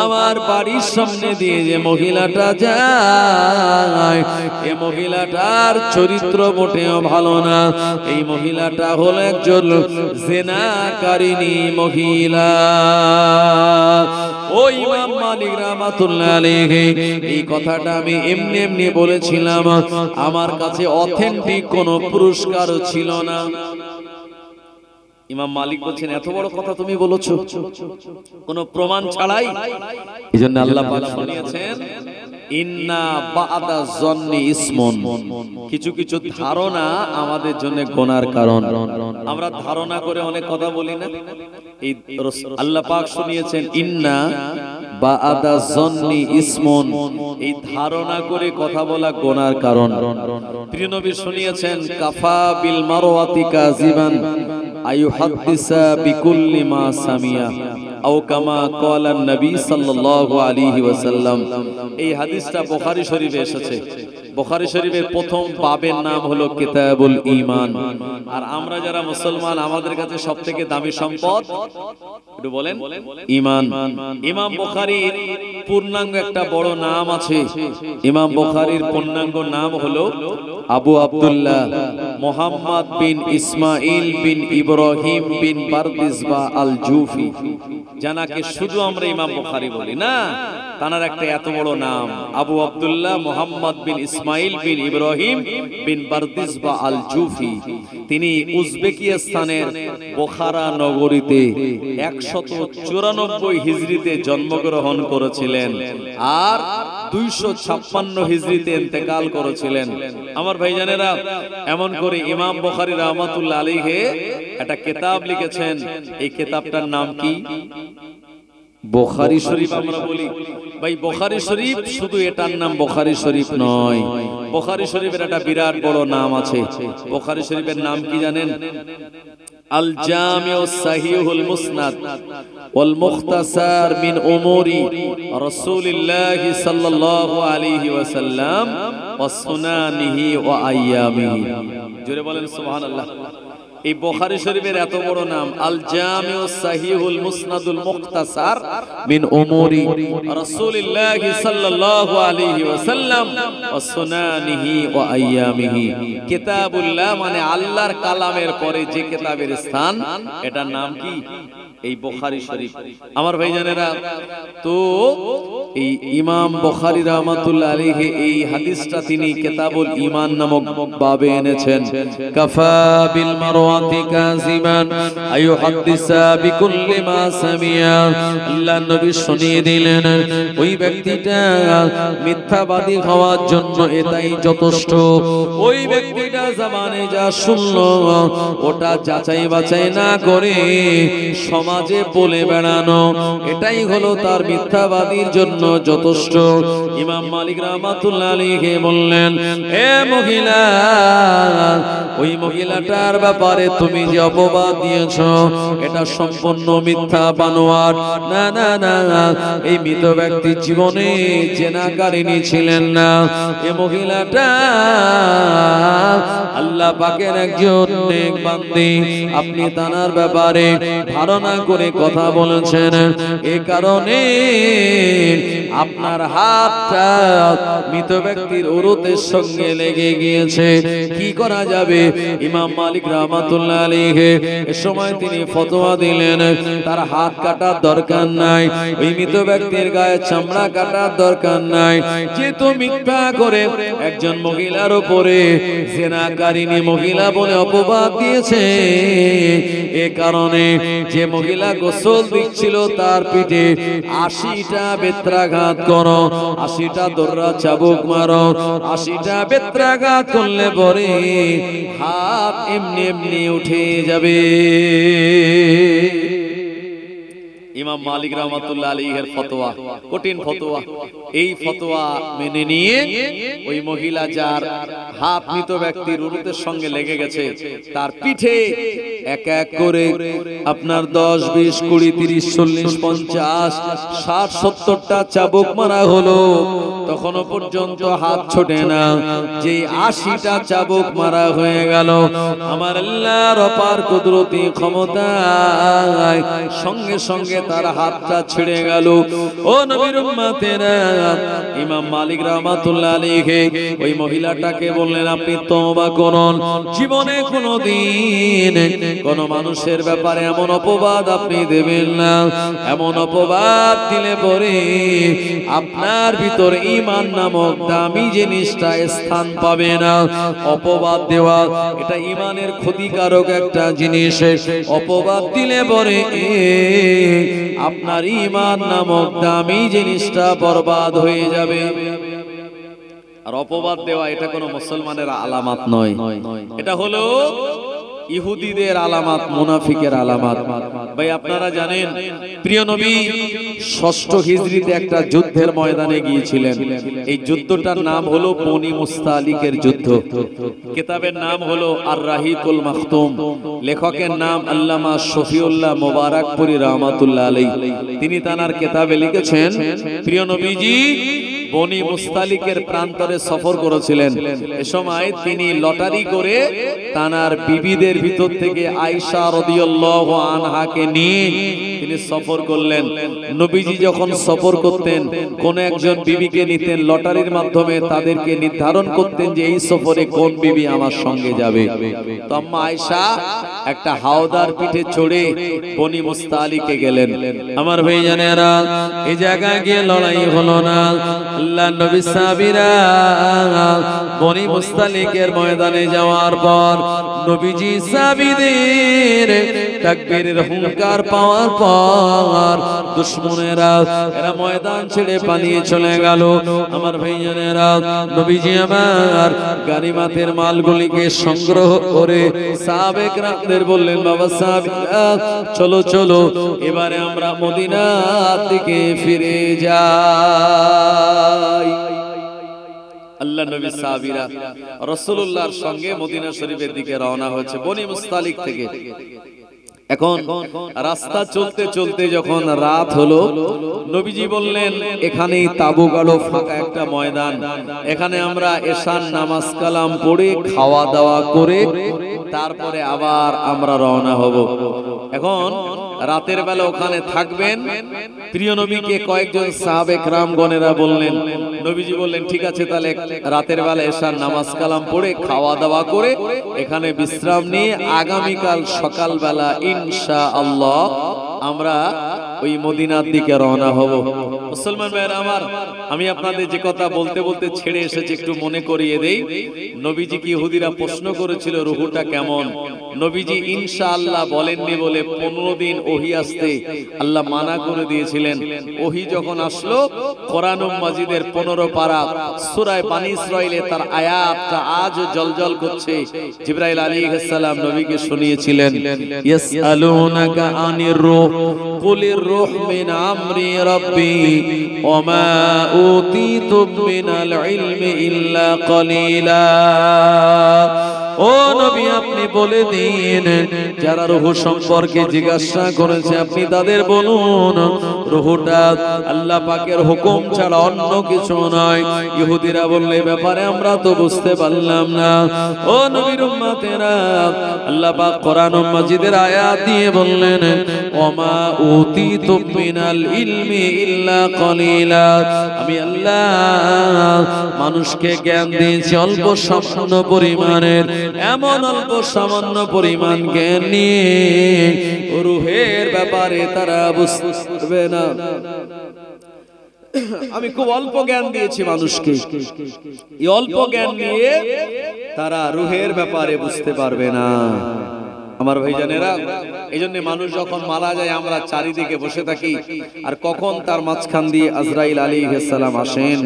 আমার বাড়ির সামনে দিয়ে যে মহিলাটা যায়, এই মহিলাটার চরিত্র মোটেও ভালো না, এই মহিলাটা হলো একজন জিনাকারিনী মহিলা। ও ইমাম মালিক রাহমাতুল্লাহ আলাইহি এই কথাটা আমি এমনি এমনি বলেছিলাম, আমার কাছে অথেন্টিক কোনো পুরস্কার ছিল না। ইমাম মালিক বলছেন এত বড় কথা তুমি বলেছো কোনো প্রমাণ ছাড়াই। এজন্য আল্লাহ পাক শুনিয়েছেন, ইন্না বাদা যন্নি ইসমুন, কিছু কিছু ধারণা আমাদের জন্য গুনার কারণ। আমরা ধারণা করে অনেক কথা বলি না, এই আল্লাহ পাক শুনিয়েছেন ইন্না বাদা যন্নি ইসমুন, এই ধারণা করে কথা বলা গুনার কারণ। প্রিয় নবী শুনিয়েছেন, কাফা বিল মারওয়াতি কাযিবান আইয়ুহাদ্দিসা বিকুল্লি মা সামিয়া আও কামা ক্বালা নবী সাল্লাল্লাহু আলাইহি ওয়াসাল্লাম। এই হাদিসটা বুখারী শরীফে এসেছে। বুখারী শরীফের প্রথম বাবের নাম হলো কিতাবুল ঈমান। আর আমরা যারা মুসলমান, আমাদের কাছে সবথেকে দামি সম্পদ একটু বলেন ঈমান। ইমাম বুখারীর পূর্ণাঙ্গ একটা বড় নাম আছে। ইমাম বুখারীর পূর্ণাঙ্গ নাম হলো আবু আব্দুল্লাহ মুহাম্মদ বিন ইসমাইল বিন ইব্রাহিম বিন বারদিসবা আল জুফি, জানাকে শুধু আমরা ইমাম বুখারী বলি না, তার একটা এত বড় নাম আবু আব্দুল্লাহ মুহাম্মদ বিন ইসমাইল বিন ইব্রাহিম বিন বারদিসবা আল জুফি। তিনি উজবেকিস্তানের বোখারা নগরীতে 194 হিজরিতে জন্মগ্রহণ করেছিলেন আর 256 হিজরিতে ইন্তেকাল করেছিলেন। আমার ভাইজানেরা, এমন করে ইমাম বুখারী রাহমাতুল্লাহ আলাইহি একটা কিতাব লিখেছেন। এই কিতাবটার নাম কি? বুখারী শরীফ। আমরা বলি ভাই বুখারী শরীফ, শুধু এটার নাম বুখারী শরীফ নয়, বুখারী শরীফের একটা বিরাট বড় নাম আছে। বুখারী শরীফের নাম কি জানেন? আল জামিউ সাহিহুল মুসনাদ ওয়াল মুখতাসার মিন উমুরি রাসূলিল্লাহ সাল্লাল্লাহু আলাইহি ওয়াসাল্লাম ওয়া সুনানিহি ওয়া আইয়ামিহি। জোরে বলেন সুবহানাল্লাহ। এই বুখারী শরীফের এত বড় নাম আল জামিউ সাহিহুল মুসনাদুল মুখতাসার মিন উমুরি রাসূলিল্লাহ সাল্লাল্লাহু আলাইহি ওয়াসাল্লাম ওয়া সুনানিহি ওয়া আইয়ামিহি। কিতাবুল্লাহ মানে আল্লাহর কালামের পরে যে কিতাবের স্থান, এটার নাম কি? এই বুখারী শরীফ। আমার ভাইজানেরা, তো এই ইমাম বুখারী রাহমাতুল্লাহ আলাইহি এই হাদিসটা তিনি কিতাবুল ঈমান নামক বাবে এনেছেন। কাফা বিল মারওয়াতি কাযিবান আইয়ুহাদ্দিসা বিকুল্লি মা সামিয়া। আল্লাহর নবী শুনিয়ে দিলেন ওই ব্যক্তিটা মিথ্যাবাদী হওয়ার জন্য এটাই যথেষ্ট। ওই ব্যক্তিটা জবানে যা শুনলো ওটা যাচাই বাছাই না করে সমাজে বলে বেড়ানো, এটাই হলো তার মিথ্যাবাদীর জন্য যথেষ্ট। ইমাম মালিক রাহমাতুল্লাহ আলাইহি বললেন, এ মহিলা, ওই মহিলাটার ব্যাপারে তুমি যে অপবাদ দিয়েছো এটা সম্পূর্ণ মিথ্যা বানোয়াট। না না না, এই মৃত ব্যক্তি জীবনে জিনাকারিনী ছিলেন না। এই মহিলাটা আল্লাহ পাকের একজন নেক বান্দী। আপনি তার ব্যাপারে ধারণা করে কথা বলেছেন, এ কারণে আপনার হাতটা মৃত ব্যক্তির উরুতের সঙ্গে লেগে গিয়েছে। কি করা যাবে? ইমাম মালিক রাহমাতুল্লাহ আলাইহি এ সময় তিনি ফতোয়া দিলেন, তার হাত কাটার দরকার নাই, ওই মৃত ব্যক্তির গায়ে চামড়া কাটার দরকার নাই। যেহেতু মিথ্যা করে একজন মহিলার উপরে জিনাকারিনী মহিলা বলে অপবাদ দিয়েছে, এ কারণে যে মহিলা গোসল দিচ্ছিল তার পিঠে 80টা বেত্রা বেত্রাঘাত করো, 80টা দোররা চাবুক মারো, 80টা বেত্রাঘাত করলে পরে হাত এমনি এমনি উঠে যাবে। ইমাম মালিক রাহমাতুল্লাহ আলাইহির ফতোয়া, কঠিন ফতোয়া। এই ফতোয়া মেনে নিয়ে ওই মহিলা যার হাত মৃত ব্যক্তির উরুতের সঙ্গে লেগে গেছে তার পিঠে এক এক করে আপনার 10, 20, 20, 30, 40, 50, 60, 70টা চাবুক মারা হলো। তখনও পর্যন্ত হাত ছোটে না। যে 80টা চাবুক মারা হয়ে গেল, আমার আল্লাহর অপার কুদরতি ক্ষমতায় সঙ্গে সঙ্গে তার হাতটা ছিঁড়ে গেল। ও নবীর উম্মতেরা, ইমাম মালিক রাহমাতুল্লাহ আলাইহি ওই মহিলাটাকে বললেন, আপনি তওবা করুন, জীবনে কোনোদিন কোন মানুষের ব্যাপারে এমন অপবাদ আপনি দেবেন না। এমন অপবাদ দিলে পরে আপনার ভিতর ঈমান নামক দামি জিনিসটা স্থান পাবে না। অপবাদ দেওয়া এটা ঈমানের ক্ষতিকারক একটা জিনিস। অপবাদ দিলে পরে আপনার ঈমান নামক দামি জিনিসটা বরবাদ হয়ে যাবে। আর অপবাদ দেওয়া এটা কোনো মুসলমানের আলামত নয়, এটা হলো ইহুদিদের আলামত, মুনাফিকের আলামত। ভাই আপনারা জানেন প্রিয় নবী 6ষ্ঠ হিজরিতে একটা যুদ্ধের ময়দানে গিয়েছিলেন। এই যুদ্ধটার নাম হলো বনি মুস্তালিকের যুদ্ধ। কিতাবের নাম হলো আর রাহিকুল মাখতুম। লেখকের নাম আল্লামা শফিউল্লাহ মুবারকপুরী রাহমাতুল্লাহ আলাইহি। তিনি তার কিতাবে লিখেছেন, প্রিয় নবীজি বনি মুস্তালিকের প্রান্তরে সফর করেছিলেন। এ সময় তিনি লটারি করে তানার বিবিদের ভিতর থেকে আয়েশা রাদিয়াল্লাহু আনহাকে নিয়ে তিনি সফর করলেন। নবীজি যখন সফর করতেন কোন একজন বিবিকে নিতেন, লটারির মাধ্যমে তাদেরকে নির্ধারণ করতেন যে এই সফরে কোন বিবি আমার সঙ্গে যাবে। তো আম্মা আয়েশা একটা হাওদার পিঠে চড়ে বনি মুস্তালিকে গেলেন। আমার ভাইজানেরা, এই জায়গায় গিয়ে লড়াই হলো না। আল্লাহ নবী সাহাবীরা বনি মুস্তালিকের ময়দানে যাওয়ার পর নবীজি সাহাবীদের তাকবীরের হুঙ্কার পাওয়ার পর দুশমনেরা এরা ময়দান ছেড়ে পালিয়ে চলে গেল। আমার ভাইজানেরা, নবীজি আমার গানিমাতের মালগুলিকে সংগ্রহ করে সাহাবে কেরামদের বললেন, বাবা সাহাবীরা চলো চলো এবারে আমরা মদিনার দিকে ফিরে যাই। আল্লাহ নবী সাহাবীরা রাসূলুল্লাহর সঙ্গে মদিনা শরীফের দিকে রওনা হয়েছে বনি মুস্তালিক থেকে। এখন রাস্তা চলতে চলতে যখন রাত হলো, নবীজি বললেন এখানেই তাবু গাড়ো, ফাঁকা একটা ময়দান, এখানে আমরা এশার নামাজ কালাম পড়ে খাওয়া দাওয়া করে তারপরে আবার আমরা রওনা হব। এখন রাতের বেলা ওখানে থাকবেন। প্রিয় নবীকে কয়েকজন সাহাবে কেরামগণেরা বললেন, নবীজি বললেন ঠিক আছে, তাহলে রাতের বেলা এশার নামাজ কালাম পড়ে খাওয়া দাওয়া করে এখানে বিশ্রাম নিয়ে আগামীকাল সকালবেলা ইনশাআল্লাহ আমরা ওই মদিনার দিকে রওনা হব। মুসলমান ভাইরা আমার, আমি আপনাদের যে কথা বলতে বলতে ছেড়ে এসেছি একটু মনে করিয়ে দেই। নবীজি কি ইহুদিরা প্রশ্ন করেছিল রুহুটা কেমন? নবীজি ইনশাআল্লাহ বলেননি বলে 15 দিন ওহী আসতে আল্লাহ মানা করে দিয়েছিলেন। ওহী যখন আসলো কোরআনুল মাজিদের 15 পারা সূরা বানী ইসরাঈলে তার আয়াতটা আজও জ্বলজ্বল করছে। জিবরাইল আলাইহিস সালাম নবীকে শুনিয়েছিলেন, ইয়াসআলুনাকা আনির রূহ কুলির রূহ মিন আমরি রাব্বি ওয়া মা উতীতুম মিনাল ইলমি ইল্লা কলিলা। ও নবী আপনি বলে দিন, যারা রূহ সম্পর্কে জিজ্ঞাসা করেছে আপনি তাদের বলুন রূহটা আল্লাহ পাকের হুকুম ছাড়া অন্য কিছু নয়। ইহুদিরা বললে ব্যাপারে আমরা তো বুঝতে পারলাম না। ও নবীর উম্মতেরা, আল্লাহ পাক কোরআনুল মাজিদের আয়াত দিয়ে বললেন, ওমা উতীতুম মিনাল ইলমি ইল্লা কলিলা। আমি আল্লাহ মানুষকে জ্ঞান দিয়েছি অল্প সামান্য পরিমাণের, এমন অল্প সামান্য পরিমাণ জ্ঞান নিয়ে রূহের ব্যাপারে তারা বুঝবে না। আমি খুব অল্প জ্ঞান দিয়েছি মানুষকে, এই অল্প জ্ঞান নিয়ে তারা রূহের ব্যাপারে বুঝতে পারবে না। আমার ভাইজানেরা, এই জন্য মানুষ যখন মারা যায় আমরা চারিদিকে বসে থাকি, আর কখন তার মাঝখান দিয়ে আজরাইল আলাইহিস সালাম আসেন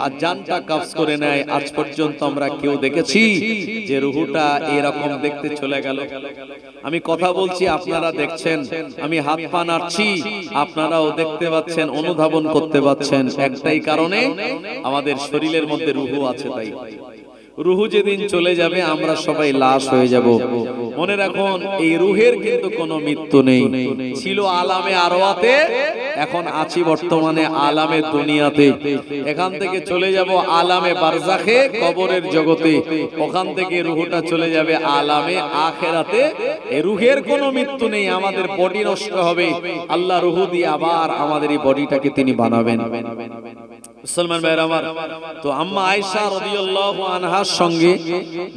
আর জানটা কবজ করে নেয়। আজ পর্যন্ত আমরা কেউ দেখেছি যে রূহটা এরকম দেখতে চলে গেল? আমি কথা বলছি, আপনারা দেখছেন, আমি হাত পা নাড়ছি, আপনারাও দেখতে পাচ্ছেন, অনুধাবন করতে পাচ্ছেন। একটাই কারণে, আমাদের শরীরের মধ্যে রূহ আছে। তাই রূহ যেদিন চলে যাবে আমরা সবাই লাশ হয়ে যাব। মনে রাখুন, এই রূহের কিন্তু কোনো মৃত্যু নেই। ছিল আলামে আরওয়াতে, এখন আছি বর্তমানে আলামে দুনিয়াতে। এখান থেকে চলে যাব আলামে বারজাখে, কবরের জগতে। ওখান থেকে রূহটা চলে যাবে আলামে আখিরাতে। এই রূহের কোনো মৃত্যু নেই। আমাদের বডি নষ্ট হবে, আল্লাহ রূহ দিয়ে আবার আমাদের এই বডিটাকে তিনি বানাবেন। মুসলমান ভাইরা আমার, তো আম্মা আয়েশা রাদিয়াল্লাহু আনহার সঙ্গে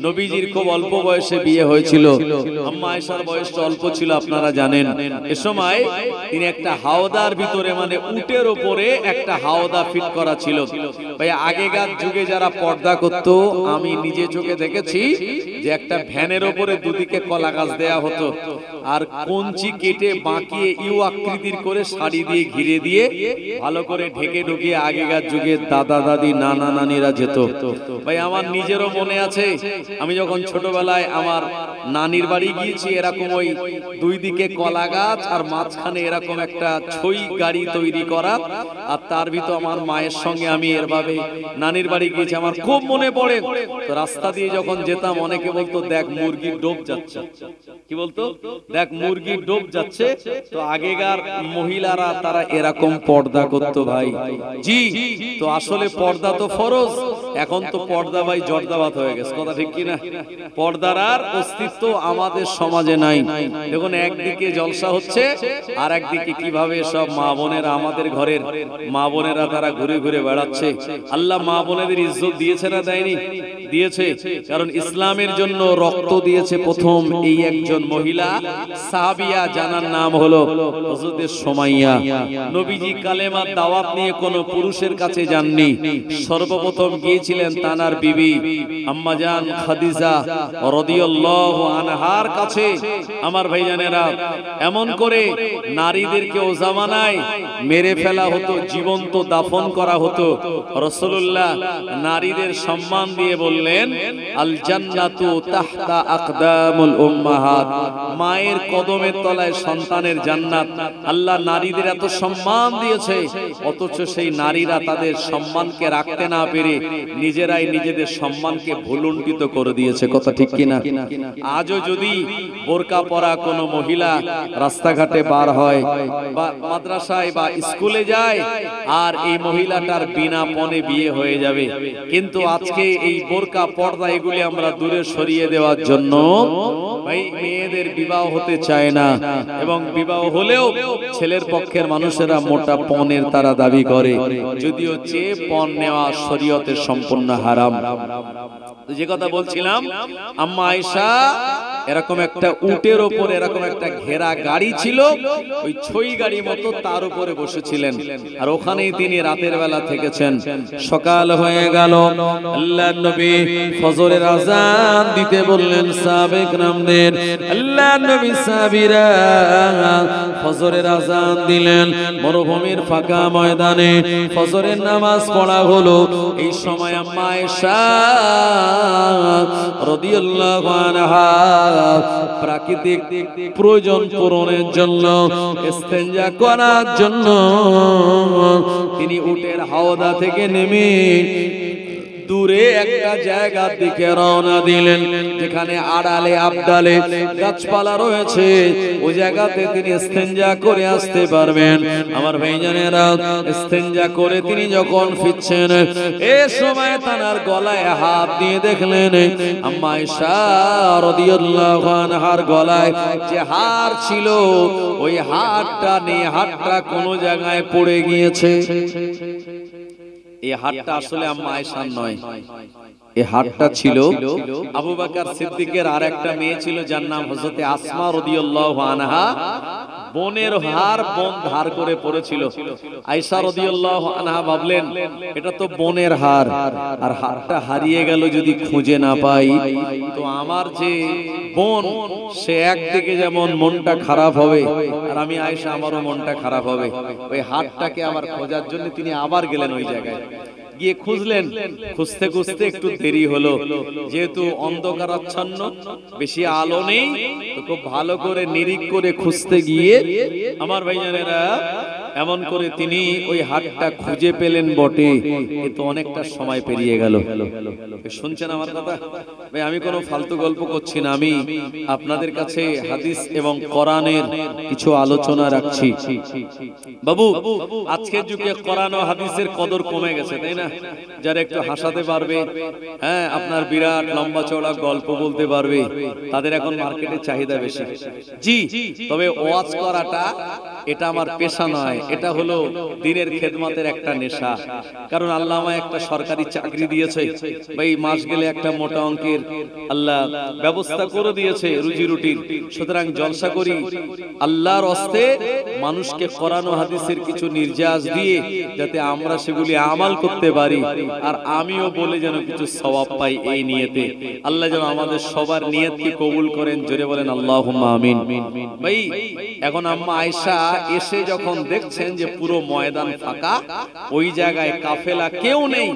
নবীজির খুব অল্প বয়সে বিয়ে হয়েছিল। আম্মা আয়েশার বয়সটা অল্প ছিল, আপনারা জানেন। এ সময় তিনি একটা হাওদার ভিতরে, মানে উটের উপরে একটা হাওদা ফিট করা ছিল। ভাই আগেকার যুগে যারা পর্দা করত, আমি নিজে চোখে দেখেছি যে একটা ভ্যানের উপরে দুদিকে কলা গাছ দেয়া হতো, আর কঞ্চি কেটে বাঁকিয়ে ইউ আকৃতির করে শাড়ি দিয়ে ঘিরে দিয়ে ভালো করে ঢেকে ঢুকিয়ে আগেকার যুগে দাদা দাদি নানা নানিরা যেত। ভাই আমার নিজেরও মনে আছে, আমি যখন ছোটবেলায় আমার নানির বাড়ি গিয়েছি, এরকম ওই দুই দিকে কলা গাছ আর মাঝখানে এরকম একটা ছই গাড়ি তৈরি করা, আর তার ভিতর আমার মায়ের সঙ্গে আমি এরভাবে নানির বাড়ি গিয়েছি। আমার খুব মনে পড়ে, তো রাস্তা দিয়ে যখন যেতাম অনেকে বলতো, দেখ মুরগির ডোব যাচ্ছে। কি বলতো? দেখ মুরগির ডোব যাচ্ছে। তো আগেকার মহিলারা তারা এরকম পর্দা করতো ভাই। জি, তো আসলে পর্দা তো ফরজ, এখন তো পর্দা ভাই জর্দাবাত হয়ে গেছে। কথা ঠিক কিনা? পর্দার আর অস্তিত্ব আমাদের সমাজে নাই। দেখুন, একদিকে জলসা হচ্ছে, আর একদিকে কিভাবে সব মা বোনেরা, আমাদের ঘরের মা বোনেরা তারা ঘুরে ঘুরে বেড়াচ্ছে। আল্লাহ মা বোনেদের ইজ্জত দিয়েছে না দেয়নি? দিয়েছে। কারণ ইসলামের জন্য রক্ত দিয়েছে প্রথম এই একজন মহিলা সাহাবিয়া, জানার নাম হলো হযরত সুমাইয়া। নবীজি কালেমার দাওয়াত নিয়ে কোন পুরুষের কাছে যাননি, সর্বপ্রথম গিয়েছিলেন তানার বিবি আম্মা জান খাদিজা রাদিয়াল্লাহু আনহার কাছে। আমার ভাইজানেরা, এমন করে নারীদেরকে ও জামানায় মেরে ফেলা হতো, জীবন্ত দাফন করা হতো। রাসূলুল্লাহ নারীদের সম্মান দিয়ে বললেন, আল জান্নাতু তাহতা আকদামুল উম্মাহাত, মায়ের কদমের তলায় সন্তানের জান্নাত। আল্লাহ নারীদের এত সম্মান দিয়েছে, অথচ সেই নারীরা তাদের সম্মানকে রাখতে না পেরে নিজেরাই নিজেদের সম্মানকে ভুলুণ্ঠিত করে দিয়েছে। কথা ঠিক কিনা? আজও যদি বোরকা পরা কোনো মহিলা রাস্তাঘাটে বার হয় বা মাদ্রাসায় বা স্কুলে যায়, আর এই মহিলাটার বিনা পণে বিয়ে হয়ে যাবে। কিন্তু আজকে এই বোরকা পর্দা এগুলি আমরা দূরে সরিয়ে দেওয়ার জন্য ভাই মেয়েদের বিবাহ হতে চায় না, এবং বিবাহ হলেও ছেলের পক্ষের মানুষেরা মোটা পণের তারা দাবি করে, যদিও চেয়ে পণ নেওয়া শরীয়তের সম্পূর্ণ হারাম। যে কথা বলছিলাম, আম্মা আয়েশা এরকম একটা উটের উপর এরকম একটা ঘেরা গাড়ি ছিল, ওই ছই গাড়ি মতো, তার উপরে বসেছিলেন, আর ওখানেই তিনি রাতের বেলা থেকেছেন। সকাল হয়ে গেল, আল্লাহর নবী ফজরের আযান দিতে বললেন সাহাবে کرامদের। আল্লাহর নবী সাহাবীরা ফজরের আযান দিলেন। মরুভূমির ফাঁকা ময়দানে ফজরের নামাজ পড়া হলো। এই সময় আম্মা আয়েশা রাদিয়াল্লাহু আনহা প্রাকৃতিক প্রয়োজন পূরণের জন্য, ইস্তেঞ্জা করার জন্য তিনি উটের হাওদা থেকে নেমে দূরে একটা জায়গার দিকে রওনা দিলেন, যেখানে আড়ালে আবডালে গাছপালা রয়েছে। ওই জায়গাতে তিনি ইস্তেঞ্জা করে আসতে পারবেন। আমার ভাইজানেরা, ইস্তেঞ্জা করে তিনি যখন ফিরছেন, এই সময় তার গলায় হাত দিয়ে দেখলেন আম্মা আয়েশা রাদিয়াল্লাহু আনহার গলায় যে হার ছিল, ওই হারটা নেই, হারটা কোন জায়গায় পড়ে গিয়েছে। এই হারটা আসলে আম্মা আয়েশার নয়, এই হারটা ছিল আবু বকর সিদ্দিকের আর একটা মেয়ে ছিল, যার নাম হযরত আসমা রাদিয়াল্লাহু আনহা। বোনের হার বোন ধার করে পড়েছিল। আয়েশা রাদিয়াল্লাহু আনহা ভাবলেন এটা তো বোনের হার, আর হারটা হারিয়ে গেল যদি খুঁজে না পাই তো আমার যে বোন সে একদিকে যেমন মনটা খারাপ হবে, আর আমি আয়েশা আমারও মনটা খারাপ হবে। ওই হারটাকে আবার খোঁজার জন্য তিনি আবার গেলেন ওই জায়গায়, গিয়ে খুঁজলেন। খুঁজতে খুঁজতে একটু দেরি হলো, যেহেতু অন্ধকারাচ্ছন্ন বেশি আলো নেই, তো খুব ভালো করে নিরিখ করে খুঁজতে গিয়ে আমার ভাইজানেরা এমন করে তিনি ওই হাটটা খুঁজে পেলেন বটে, কিন্তু অনেকটা সময় পেরিয়ে গেল। শুনছেন আমার কথা ভাই? আমি কোনো ফালতু গল্প করছি না, আমি আপনাদের কাছে হাদিস এবং কোরআনের কিছু আলোচনা রাখছি। বাবু, আজকের যুগে কোরআন ও হাদিসের কদর কমে গেছে, তাই না? যারা একটু হাসাতে পারবে, হ্যাঁ, আপনার বিরাট লম্বা চওড়া গল্প বলতে পারবে, তাদের এখন মার্কেটে চাহিদা বেশি। জি, তবে ওয়াজ করাটা এটা আমার পেশা নয়, এটা হলো দ্বীনের খেদমতের একটা নেশা। কারণ আল্লাহ আমায় একটা সরকারি চাকরি দিয়েছে ভাই, মাস গেলে একটা মোটা অঙ্কের আল্লাহ ব্যবস্থা করে দিয়েছে রুজি রুটির। সুতরাং জলসা করি আল্লাহর হস্তে মানুষকে কোরআন ও হাদিসের কিছু নির্যাস দিয়ে, যাতে আমরা সেগুলি আমাল করতে পারি, আর আমিও বলে যেন কিছু সওয়াব পাই। এই নিয়তে আল্লাহ যেন আমাদের সবার নিয়তকে কবুল করেন। জোরে বলেন আল্লাহুম্মা আমিন। ভাই, এখন আম্মা আয়েশা এসে যখন দেখছেন যে পুরো ময়দান ফাঁকা, ওই জায়গায় কাফেলা কেউ নেই,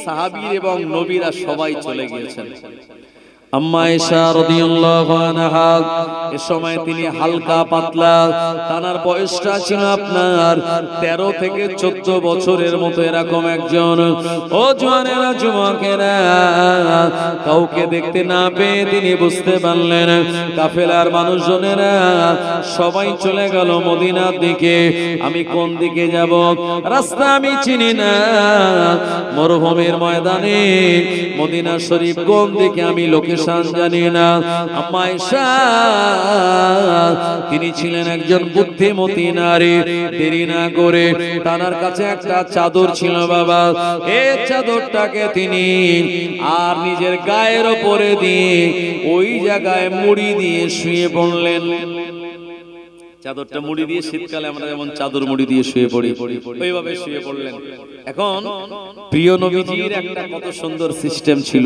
সাহাবী এবং নবীরা সবাই চলে গিয়েছেন। আম্মা আয়েশা রাদিয়াল্লাহু আনহা এই সময় তিনি হালকা পাতলা, তানার বয়সটা ছিল আপনার 13 থেকে 14 বছরের মতো, এরকম একজন। ও জওয়ানেরা, যুবকেরা, কাউকে দেখতে না পেয়ে তিনি বুঝতে পারলেন কাফেলার মানুষজনেরা সবাই চলে গেল মদিনার দিকে। আমি কোন দিকে যাব? রাস্তা আমি চিনি না, মরুভূমির ময়দানে মদিনা শরীফ কোন দিকে আমি লোকেশন জানি না। আম্মা আয়েশা তিনি ছিলেন একজন বুদ্ধিমতী নারী। দেরি না করে তানার কাছে একটা চাদর ছিল বাবা, এই চাদরটাকে তিনি আর নিজের গায়ের উপরে দিয়ে ওই জায়গায় মুড়ি দিয়ে শুয়ে পড়লেন। চাদরটা মুড়ি দিয়ে, শীতকালে আমরা যেমন চাদর মুড়ি দিয়ে শুয়ে পড়ি, ওইভাবে শুয়ে পড়লেন। এখন প্রিয় নবীজির একটা কত সুন্দর সিস্টেম ছিল,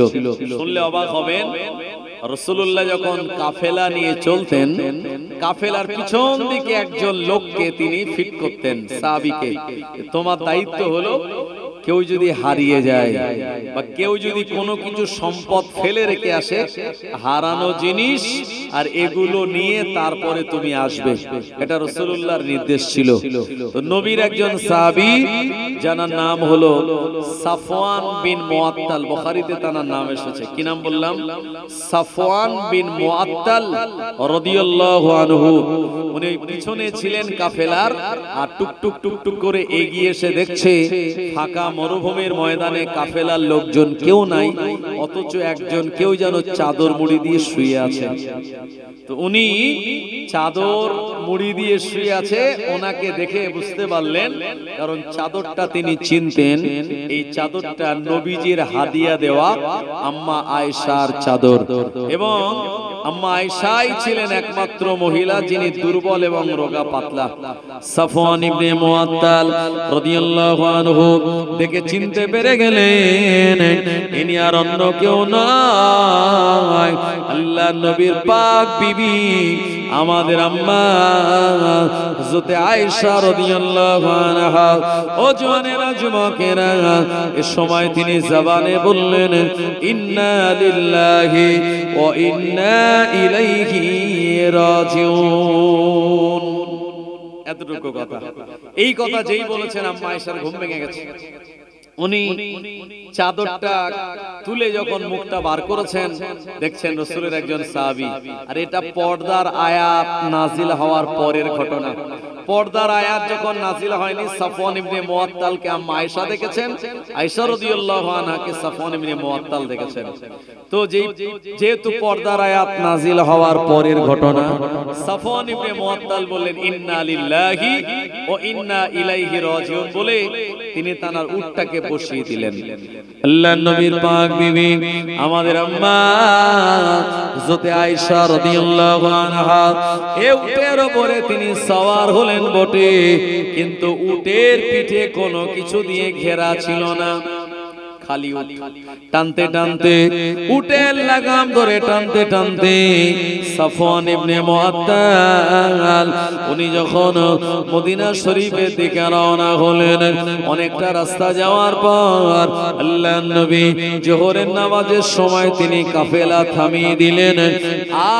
শুনলে অবাক হবেন। রাসূলুল্লাহ যখন কাফেলা নিয়ে চলতেন, কাফেলার পিছন দিকে একজন লোককে তিনি ফিট করতেন, সাহাবীকে। তোমার দায়িত্ব হলো কেউ যদি হারিয়ে যায় বা কেউ যদি কোনো কিছু সম্পদ ফেলে রেখে আসে, হারানো জিনিস, আর এগুলো নিয়ে তারপরে তুমি আসবে। এটা রাসূলুল্লাহর নির্দেশ ছিল। তো নবীর একজন সাহাবী যার নাম হলো সাফওয়ান বিন মুআত্তাল, বুখারীতে তার নাম এসেছে। কি নাম বললাম? সাফওয়ান বিন মুআত্তাল রাদিয়াল্লাহু আনহু। উনি পিছনে ছিলেন কাফেলার, আর টুকটুক টুকটুক করে এগিয়ে এসে দেখছে ফাঁকা মরুভূমির ময়দানে কাফেলার লোকজন কেউ নাই, অথচ একজন কেউ যেন চাদর মুড়ি দিয়ে শুয়ে আছে। তো উনি চাদর মুড়ি দিয়ে শুয়ে আছে, ওনাকে দেখে বুঝতে পারলেন, কারণ চাদরটা তিনি চিনতেন, এই চাদরটা নবীজির হাদিয়া দেওয়া আম্মা আয়েশার চাদর। এবং আম্মা আয়েশাই ছিলেন একমাত্র মহিলা যিনি দুর্বল এবং রোগা পাতলা। সাফওয়ান ইবনে মুআত্তাল রাদিয়াল্লাহু আনহু দেখে চিনতে পেরে গেলেন ইনি আর অন্য কেউ নয়, আল্লাহর নবীর পাক বিবি আমাদের আম্মা হযরত আয়েশা রাদিয়াল্লাহু আনহা। ও জওয়ানেরা, যুবকেরা, এই সময় তিনি জবানে বললেন ইন্না লিল্লাহি ওয়া ইন্না ইলাইহি রাজিউন। এতটুকু কথা, এই কথা যেই বলেছেন আম্মা আয়েশার ঘুম ভেঙে গেছে। উনি চাদরটা তুলে যখন মুখটা বার করেছেন, দেখছেন রাসূলের একজন সাহাবী। আর এটা পর্দার আয়াত নাজিল হওয়ার পরের ঘটনা। পর্দার আয়াত যখন নাযিল হয়নি সাফওয়ান ইবনে মুআত্তালকে আম্মা আয়েশা দেখেছেন, আয়েশা রাদিয়াল্লাহু আনহাকে সাফওয়ান ইবনে মুআত্তাল দেখেছেন। তো যেহেতু পর্দার আয়াত নাযিল হওয়ার পরের ঘটনা, সাফওয়ান ইবনে মুআত্তাল বললেন ইন্না লিল্লাহি ওয়া ইন্না ইলাইহি রাজিউন বলে তিনি তার উটটাকে বসিয়ে দিলেন। আল্লাহর নবীর পাক বিবি আমাদের আম্মা হযরত আয়েশা রাদিয়াল্লাহু আনহা এই উটের উপরে তিনি সওয়ার হলেন বটে, কিন্তু উটের পিঠে কোনো কিছু দিয়ে ঘেরা ছিল না, খালি উট। টানতে টানতে উটের লাগাম ধরে টানতে টানতে সাফওয়ান ইবনে মুআত্তাল উনি যখন মদিনা শরীফের দিকে রওনা হলেন, অনেকটা রাস্তা যাওয়ার পর আল্লাহর নবী জোহরের নামাজের সময় তিনি কাফেলা থামিয়ে দিলেন,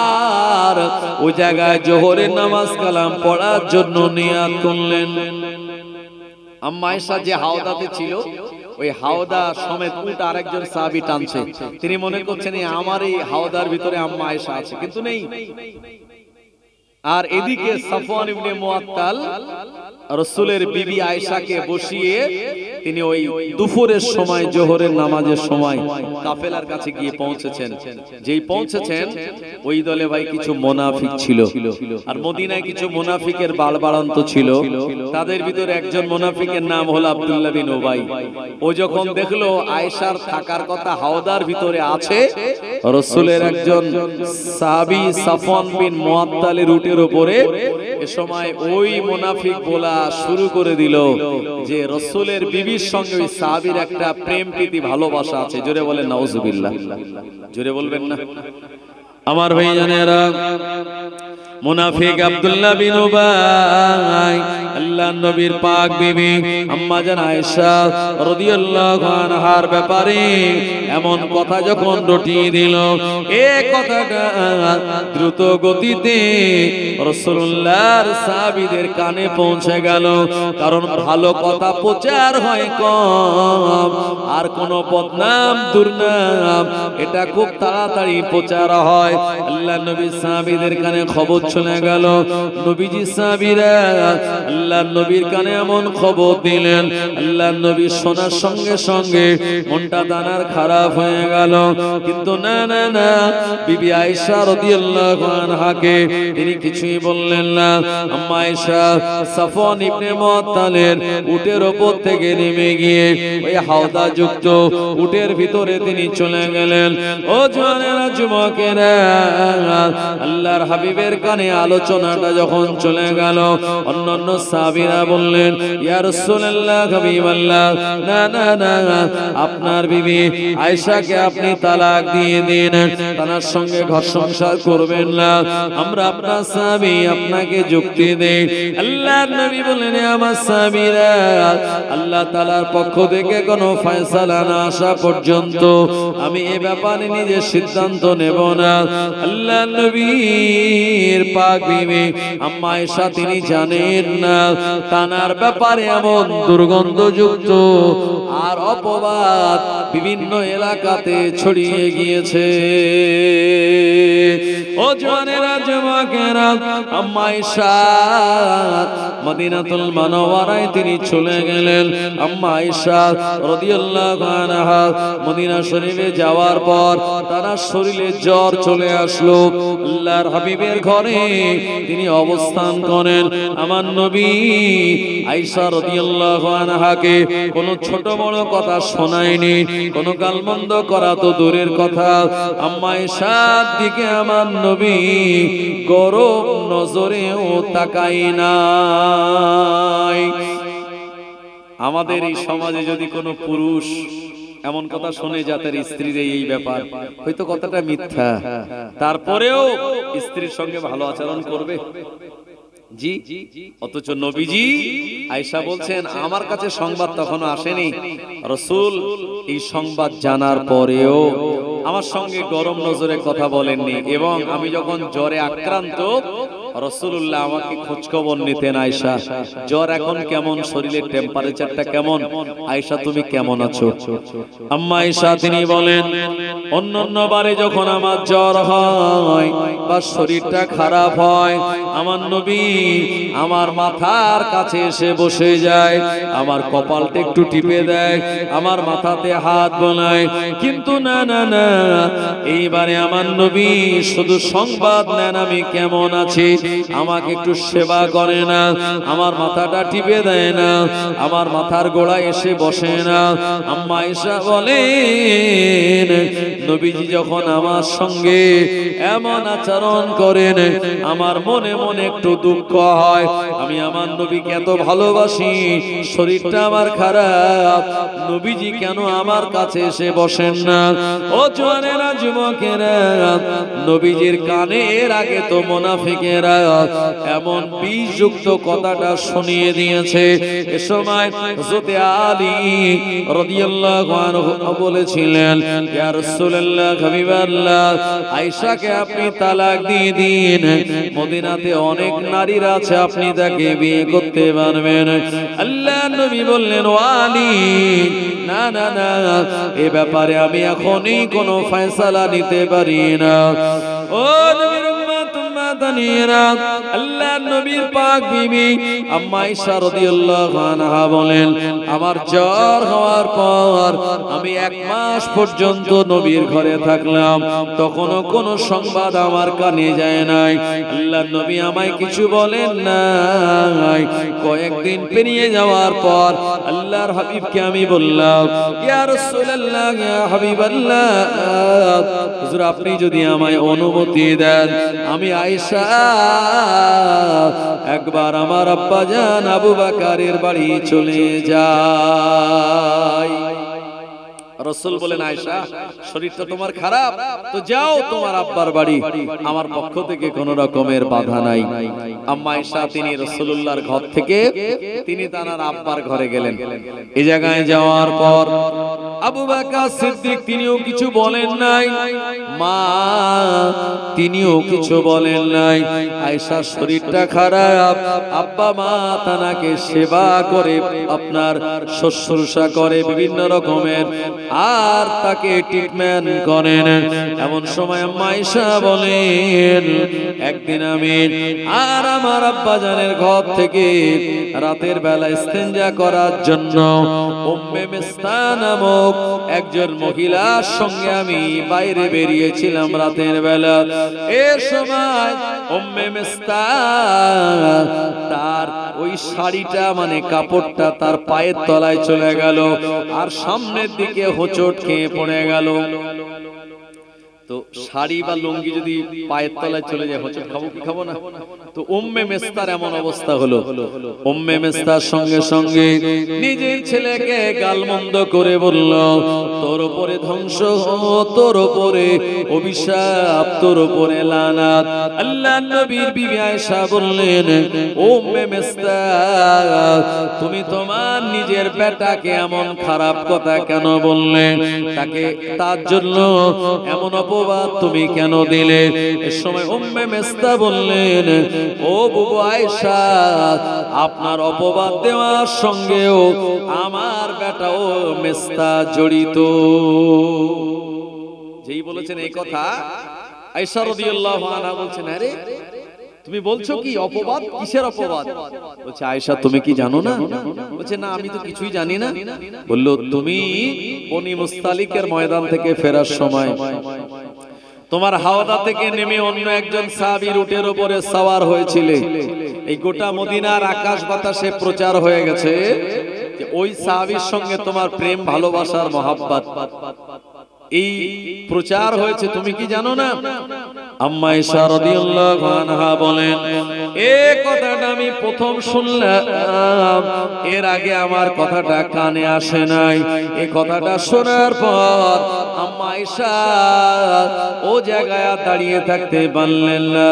আর ওই জায়গায় জোহরের নামাজ কালাম পড়ার জন্য নিয়াত করলেন। আম্মা আয়েশা যে হাওদাতে ছিল, ওই হাওদা সমেত উট আরেকজন সাহাবী টানছে। তিনি মনে করছেন আমার এই হাওদার ভিতরে আম্মা আয়েশা আছে, কিন্তু নেই। আর এদিকে সাফওয়ান ইবনে মুআত্তাল রাসূলের বিবি আয়েশাকে বসিয়ে তিনি ওই দুপুরের সময় জোহরের নামাজের সময় কাফেলার কাছে গিয়ে পৌঁছেছেন। যেই পৌঁছেছেন ওই দলে ভাই কিছু মুনাফিক ছিল, আর মদিনায় কিছু মুনাফিকের বাড়বাড়ন্ত ছিল। তাদের ভিতরে একজন মুনাফিকের নাম হলো আব্দুল্লাহ বিন উবাই। ও যখন দেখলো আয়েশার থাকার কথা হাওদার ভিতরে আছে, রাসূলের একজন সাহাবী সাফওয়ান বিন মুআত্তালের উটের উপরে, এ সময় ওই মুনাফিক বলা শুরু করে দিল যে রাসূলের বিবির সঙ্গে ওই সাহাবীর একটা প্রেম প্রীতি ভালোবাসা আছে। জোরে বলেন নাউজুবিল্লাহ, জোরে বলবেন না আমার ভাইজানেরা। মুনাফিক আব্দুল্লাহ বিন উবাই আল্লাহর নবীর পাক বিবি আম্মা জান আয়েশা রাদিয়াল্লাহু আনহার ব্যাপারে এমন কথা যখন রটিয়ে দিল, এই কথাটা দ্রুত গতিতে রাসূলুল্লাহর সাহাবীদের কানে পৌঁছে গেল। কারণ ভালো কথা প্রচার হয় কম, আর কোন বদনাম দুর্নাম এটা খুব তাড়াতাড়ি প্রচার হয়। আল্লাহর নবীর সাহাবীদের কানে খবর চলে গেল। নবীজি সাহাবীরা আল্লাহর নবীর কানে এমন খবর দিলেন, আল্লাহর নবী শোনার সঙ্গে সঙ্গে মনটা দানার খারাপ হয়ে গেল। কিন্তু না না না, বিবি আয়েশা রাদিয়াল্লাহু আনহাকে তিনি কিছুই বললেন না। আম্মা আয়েশা সাফওয়ান ইবনে মুআত্তালের উটের উপর থেকে নেমে গিয়ে ওই হাওদা যুক্ত উটের ভিতরে তিনি চলে গেলেন। ও জওয়ানেরা, যুবকেরা, আল্লাহর হাবিবের কানে আলোচনাটা যখন চলে গেল, অন্যান্য সাহাবীরা বললেন ইয়া রাসূলুল্লাহ, হাবিবাল্লাহ, না না না, আপনার বিবি আয়েশাকে আপনি তালাক দিয়ে দিন, তার সঙ্গে ঘর সংসার করবেন না, আমরা আপনার সাহাবী, আপনাকে যুক্তি দেই। আল্লাহর নবী বলেন আমার সাহাবীরা, আল্লাহ তাআলার পক্ষ থেকে কোনো ফয়সালা না আসা পর্যন্ত আমি এ ব্যাপারে নিজে সিদ্ধান্ত নেব না। আল্লাহর নবীর পাক বিবি আম্মা আয়েশা তিনি জানেন না তানার ব্যাপারে এমন দুর্গন্ধযুক্ত আর অপবাদ বিভিন্ন এলাকাতে ছড়িয়ে গিয়েছে। ও জওয়ানেরা, যুবকেরা, আম্মা আয়েশা মদিনাতুল মুনাওয়ারায় তিনি চলে গেলেন। আম্মা আয়েশা রাদিয়াল্লাহু আনহা মদিনা শরীফে যাওয়ার পর তার শরীরে জ্বর চলে আসলো। আল্লাহর হাবিবের ঘরে তিনি অবস্থান করেন। আমার নবী আয়েশা রাদিয়াল্লাহু আনহাকে কোনো ছোট বড় কথা শোনায়নি, কোনো গালমন্দ করা তো দূরের কথা, আম্মা আয়েশার দিকে আমার নবী গরম নজরেও তাকায় নাই। আমাদের এই সমাজে যদি কোনো পুরুষ এমন কথা শুনে যাদের স্ত্রীর এই ব্যাপার, হয়তো কথাটা মিথ্যা, তারপরেও স্ত্রীর সঙ্গে ভালো আচরণ করবে জি। অথচ নবীজি আয়েশা বলছেন আমার কাছে সংবাদ তখনও আসেনি, রাসূল এই সংবাদ জানার পরেও আমার সঙ্গে গরম নজরে কথা বলেননি, এবং আমি যখন জ্বরে আক্রান্ত রাসূলুল্লাহ আমাকে খোঁজ খবর নিতেন, আয়েশা জ্বর এখন কেমন, শরীরের টেম্পারেচারটা কেমন, আয়েশা তুমি কেমন আছো। আম্মা আয়েশা তিনি বলেন অন্যান্য বারে যখন আমার জ্বর হয় বা শরীরটা খারাপ হয়, আমার নবী আমার মাথার কাছে এসে বসে যায়, আমার কপালটা একটু টিপে দেয়, আমার মাথাতে হাত বোলায়। কিন্তু না না না, এইবারে আমার নবী শুধু সংবাদ নেন আমি কেমন আছি, আমাকে একটু সেবা করে না, আমার মাথাটা টিপে দেয় না, আমার মাথার গোড়ায় এসে বসে না। আম্মা আয়েশা বলেন, নবীজি যখন আমার সঙ্গে এমন আচরণ করেন আমার মনে মনে একটু দুঃখ হয়। আমি আমার নবীকে এত ভালোবাসি, শরীরটা আমার খারাপ, নবীজি কেন আমার কাছে এসে বসেন না? ও জওয়ানেরা, যুবকেরা, নবীজির কানে এর আগে তো মুনাফিকেরা এমন বিষযুক্ত কথাটা শুনিয়ে দিয়েছে। এ সময় হযরত আলী রাদিয়াল্লাহু আনহু বলেছিলেন, ইয়া রাসূলুল্লাহ, হাবিবাল্লাহ, আয়েশাকে আপনি তালাক দিয়ে দিন, মদিনাতে অনেক নারীরা আছে, আপনি তাকে বিয়ে করতে পারবেন। আল্লাহর নবী বললেন, ও আলী, না না না, এ ব্যাপারে আমি এখনই কোনো ফয়সালা নিতে পারি না। ও নবীর উম্মত, উম্মাতানিরা, আল্লাহর নবীর পাক বিবি আম্মা আয়েশা রাদিয়াল্লাহু আনহা বলেন, আমার জ্বর হওয়ার পর আমি 1 মাস পর্যন্ত নবীর ঘরে থাকলাম, তখনও কোনো সংবাদ আমার কানে যায় নাই। আল্লাহর নবী আমায় কিছু বলেন নাই। কয়েকদিন পেরিয়ে যাওয়ার পর আল্লাহর হাবিবকে আমি বললাম, ইয়া রাসূলুল্লাহ, ইয়া হাবিবাল্লাহ, হুজুর আপনি যদি আমায় অনুমতি দেন, আমি আয়েশা একবার আমার আব্বাজান আবু বকরের বাড়ি চলে যাই। রাসূল বলেন, আয়েশা, শরীরটা তোমার খারাপ, তো যাও তোমার আব্বার বাড়ি, আমার পক্ষ থেকে কোনো রকমের বাধা নাই। আম্মা আয়েশা তিনি রাসূলুল্লাহর ঘর থেকে তিনি তার আব্বার ঘরে গেলেন। এই জায়গায় যাওয়ার পর আবু বকর সিদ্দিক তিনিও কিছু বলেন নাই, মা তিনিও কিছু বলেন নাই। আয়েশার শরীরটা খারাপ, আব্বা মা তানাকে সেবা করে, আপনার শুশ্রূষা করে বিভিন্ন রকমের, আর তাকে ট্রিটমেন্ট করেন। এমন সময় আম্মা আয়েশা বলেন, একদিন আমি আর আমার আব্বাজানের ঘর থেকে রাতের বেলা ইস্তেঞ্জা করার জন্য উম্মে মিস্তা নামক একজন মহিলার সঙ্গে আমি বাইরে বেরিয়েছিলাম রাতের বেলা। এর সময় উম্মে মিস্তা তার ওই শাড়িটা, মানে কাপড়টা তার পায়ের তলায় চলে গেল, আর সামনের দিকে হোঁচট খেয়ে পড়ে গেল। তো শাড়ি বা লুঙ্গি যদি পায়ের তলায় চলে যায়, হোঁচট খাবো কি খাবো না? তো উম্মে মিস্তার এমন অবস্থা হলো। উম্মে মিস্তার সঙ্গে সঙ্গে নিজের ছেলেকে গালমন্দ করে বলল, তোর উপরে ধ্বংস, তোর উপরে অভিশাপ, তোর উপরে লানাত। আল্লাহর নবীর বিবি আয়েশা বললেন, উম্মে মিস্তা, তুমি তোমার নিজের বেটাকে এমন খারাপ কথা কেন বললে? তাকে তার জন্য এমন অপবাদ তুমি কেন দিলে? এর সময় উম্মে মিস্তা বললেন, ও বুবু আয়েশা, আপনার অপবাদ দেওয়ার সঙ্গেও আমার বেটাও মিস্তা জড়িত। যেই বলেছেন এই কথা, আয়েশা রাদিয়াল্লাহু আনহা বলছেন, আরে তুমি বলছো কি? অপবাদ? কিসের অপবাদ? বলছে, আয়েশা তুমি কি জানো না? বলছে, না আমি তো কিছুই জানি না। বলল, তুমি বনি মুস্তালিকের ময়দান থেকে ফেরার সময় তোমার হাওদা থেকে নেমে অন্য একজন সাহাবীর উটের উপরে সওয়ার হয়েছিলে। এই গোটা মদিনার আকাশ বাতাসে প্রচার হয়ে গেছে যে ওই সাহাবীর সঙ্গে তোমার প্রেম, ভালোবাসার, মহাব্বত এই প্রচার হয়েছে, তুমি কি জানো না? আম্মা আয়েশা রাদিয়াল্লাহু আনহা বলেন, এই কথাটা আমি প্রথম শুনলাম, এর আগে আমার কথাটা কানে আসে নাই। এই কথাটা শোনার পর আম্মা আয়েশা ও জায়গায় দাঁড়িয়ে থাকতে পারলেন না,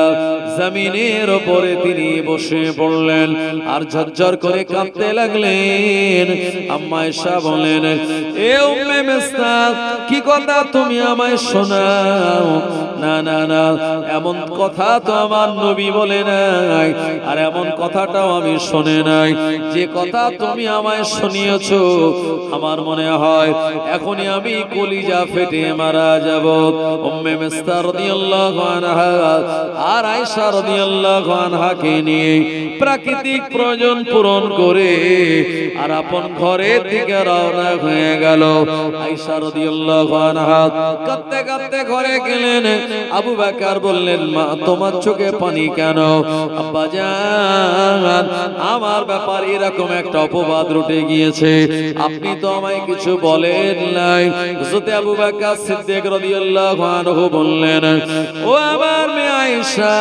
জমিনের উপরে তিনি বসে পড়লেন আর ঝরঝর করে কাঁদতে লাগলেন। আম্মা আয়েশা বলেন, এ উম্মে মিস্তা, কি কথা কথা তুমি আমায় শোনাও। না না না, এমন কথা তো আমার নবী বলে নাই, আর এমন কথাটাও আমি শুনে নাই। যে কথা তুমি আমায় শুনিয়েছো, আমার মনে হয় এখনই আমি কলিজা ফেটে মারা যাব। উম্মে মিস্তা রাদিয়াল্লাহু আনহা আর আয়েশা রাদিয়াল্লাহু আনহাকে নিয়ে প্রাকৃতিক প্রয়োজন পূরণ করে আর আপন ঘরের দিকে রওনা হয়ে গেল। আয়েশা রাদিয়াল্লাহু আনহা কাঁদতে কাঁদতে ঘরে গেলেন। আবু বকর বললেন, মা তোমার চোখে পানি কেন? আব্বা জান, আমার ব্যাপারে এরকম একটা অপবাদ রটে গিয়েছে, আপনি তো আমায় কিছু বলেন নাই। হযরত আবু বকর সিদ্দিক রাদিয়াল্লাহু আনহু বললেন, ও আমার মেয়ে আয়েশা,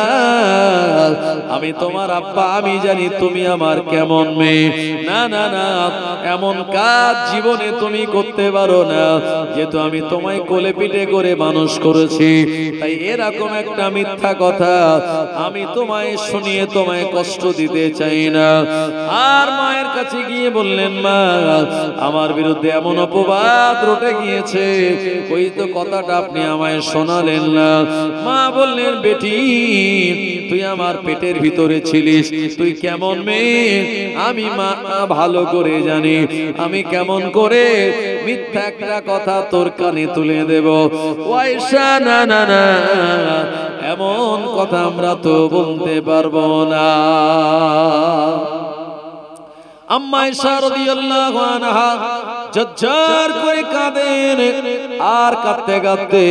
আমি তোমার আব্বা, আমি জানি তুমি আমার কেমন মেয়ে। না না না, এমন কাজ জীবনে তুমি করতে পারো না, যেহেতু আমি তোমায় কোলে পিঠে করে মানুষ করেছি, তাই এরকম একটা মিথ্যা কথা আমি তোমায় শুনিয়ে তোমায় কষ্ট দিতে চাই না। আর মায়ের কাছে গিয়ে বললেন, মা আমার বিরুদ্ধে এমন অপবাদ রটে গিয়েছে, ওই তো কথাটা আপনি আমায় শোনালেন না। মা বললেন, বেটি তুই আমার পেটের ভিতরে ছিলিস, তুই কেমন মেয়ে আমি মা ভালো করে জানি। আমি কেমন করে মিথ্যা একটা কথা তোর কানে তুলে দেব? আয়েশা, না না না, এমন কথা আমরা তো বলতে পারবো না। আম্মা আয়েশা রাদিয়াল্লাহু আনহা ঝরঝর করে কাঁদেন, আর কাঁদতে কাঁদতে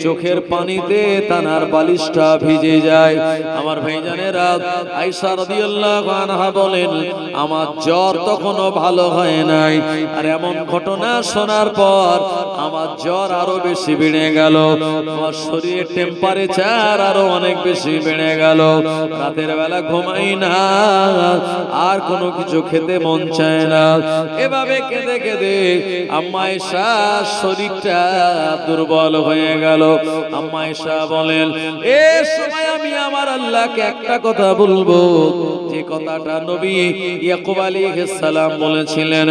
চোখের পানিতে তানার বালিশটা ভিজে যায়। আমার ভাইজানেরা, আয়েশা রাদিয়াল্লাহু আনহা বলেন, আমার জ্বর তখনও ভালো হয় নাই, আর এমন ঘটনা শোনার পর আমার জ্বর আরো বেশি বেড়ে গেল, আমার শরীরের টেম্পারেচার আরো অনেক বেশি বেড়ে গেল। রাতের বেলা ঘুমাই না, আর কোনো কিছু খেতে মন চায় না। এভাবে কেঁদে কেঁদে আম্মা আয়েশার শরীরটা দুর্বল হয়ে গেল। আম্মা আয়েশা বলেন, এ সময় আমি আমার আল্লাহকে একটা কথা বলবো, যে কথাটা নবী ইয়াকুব আলাইহিস সালাম বলেছিলেন।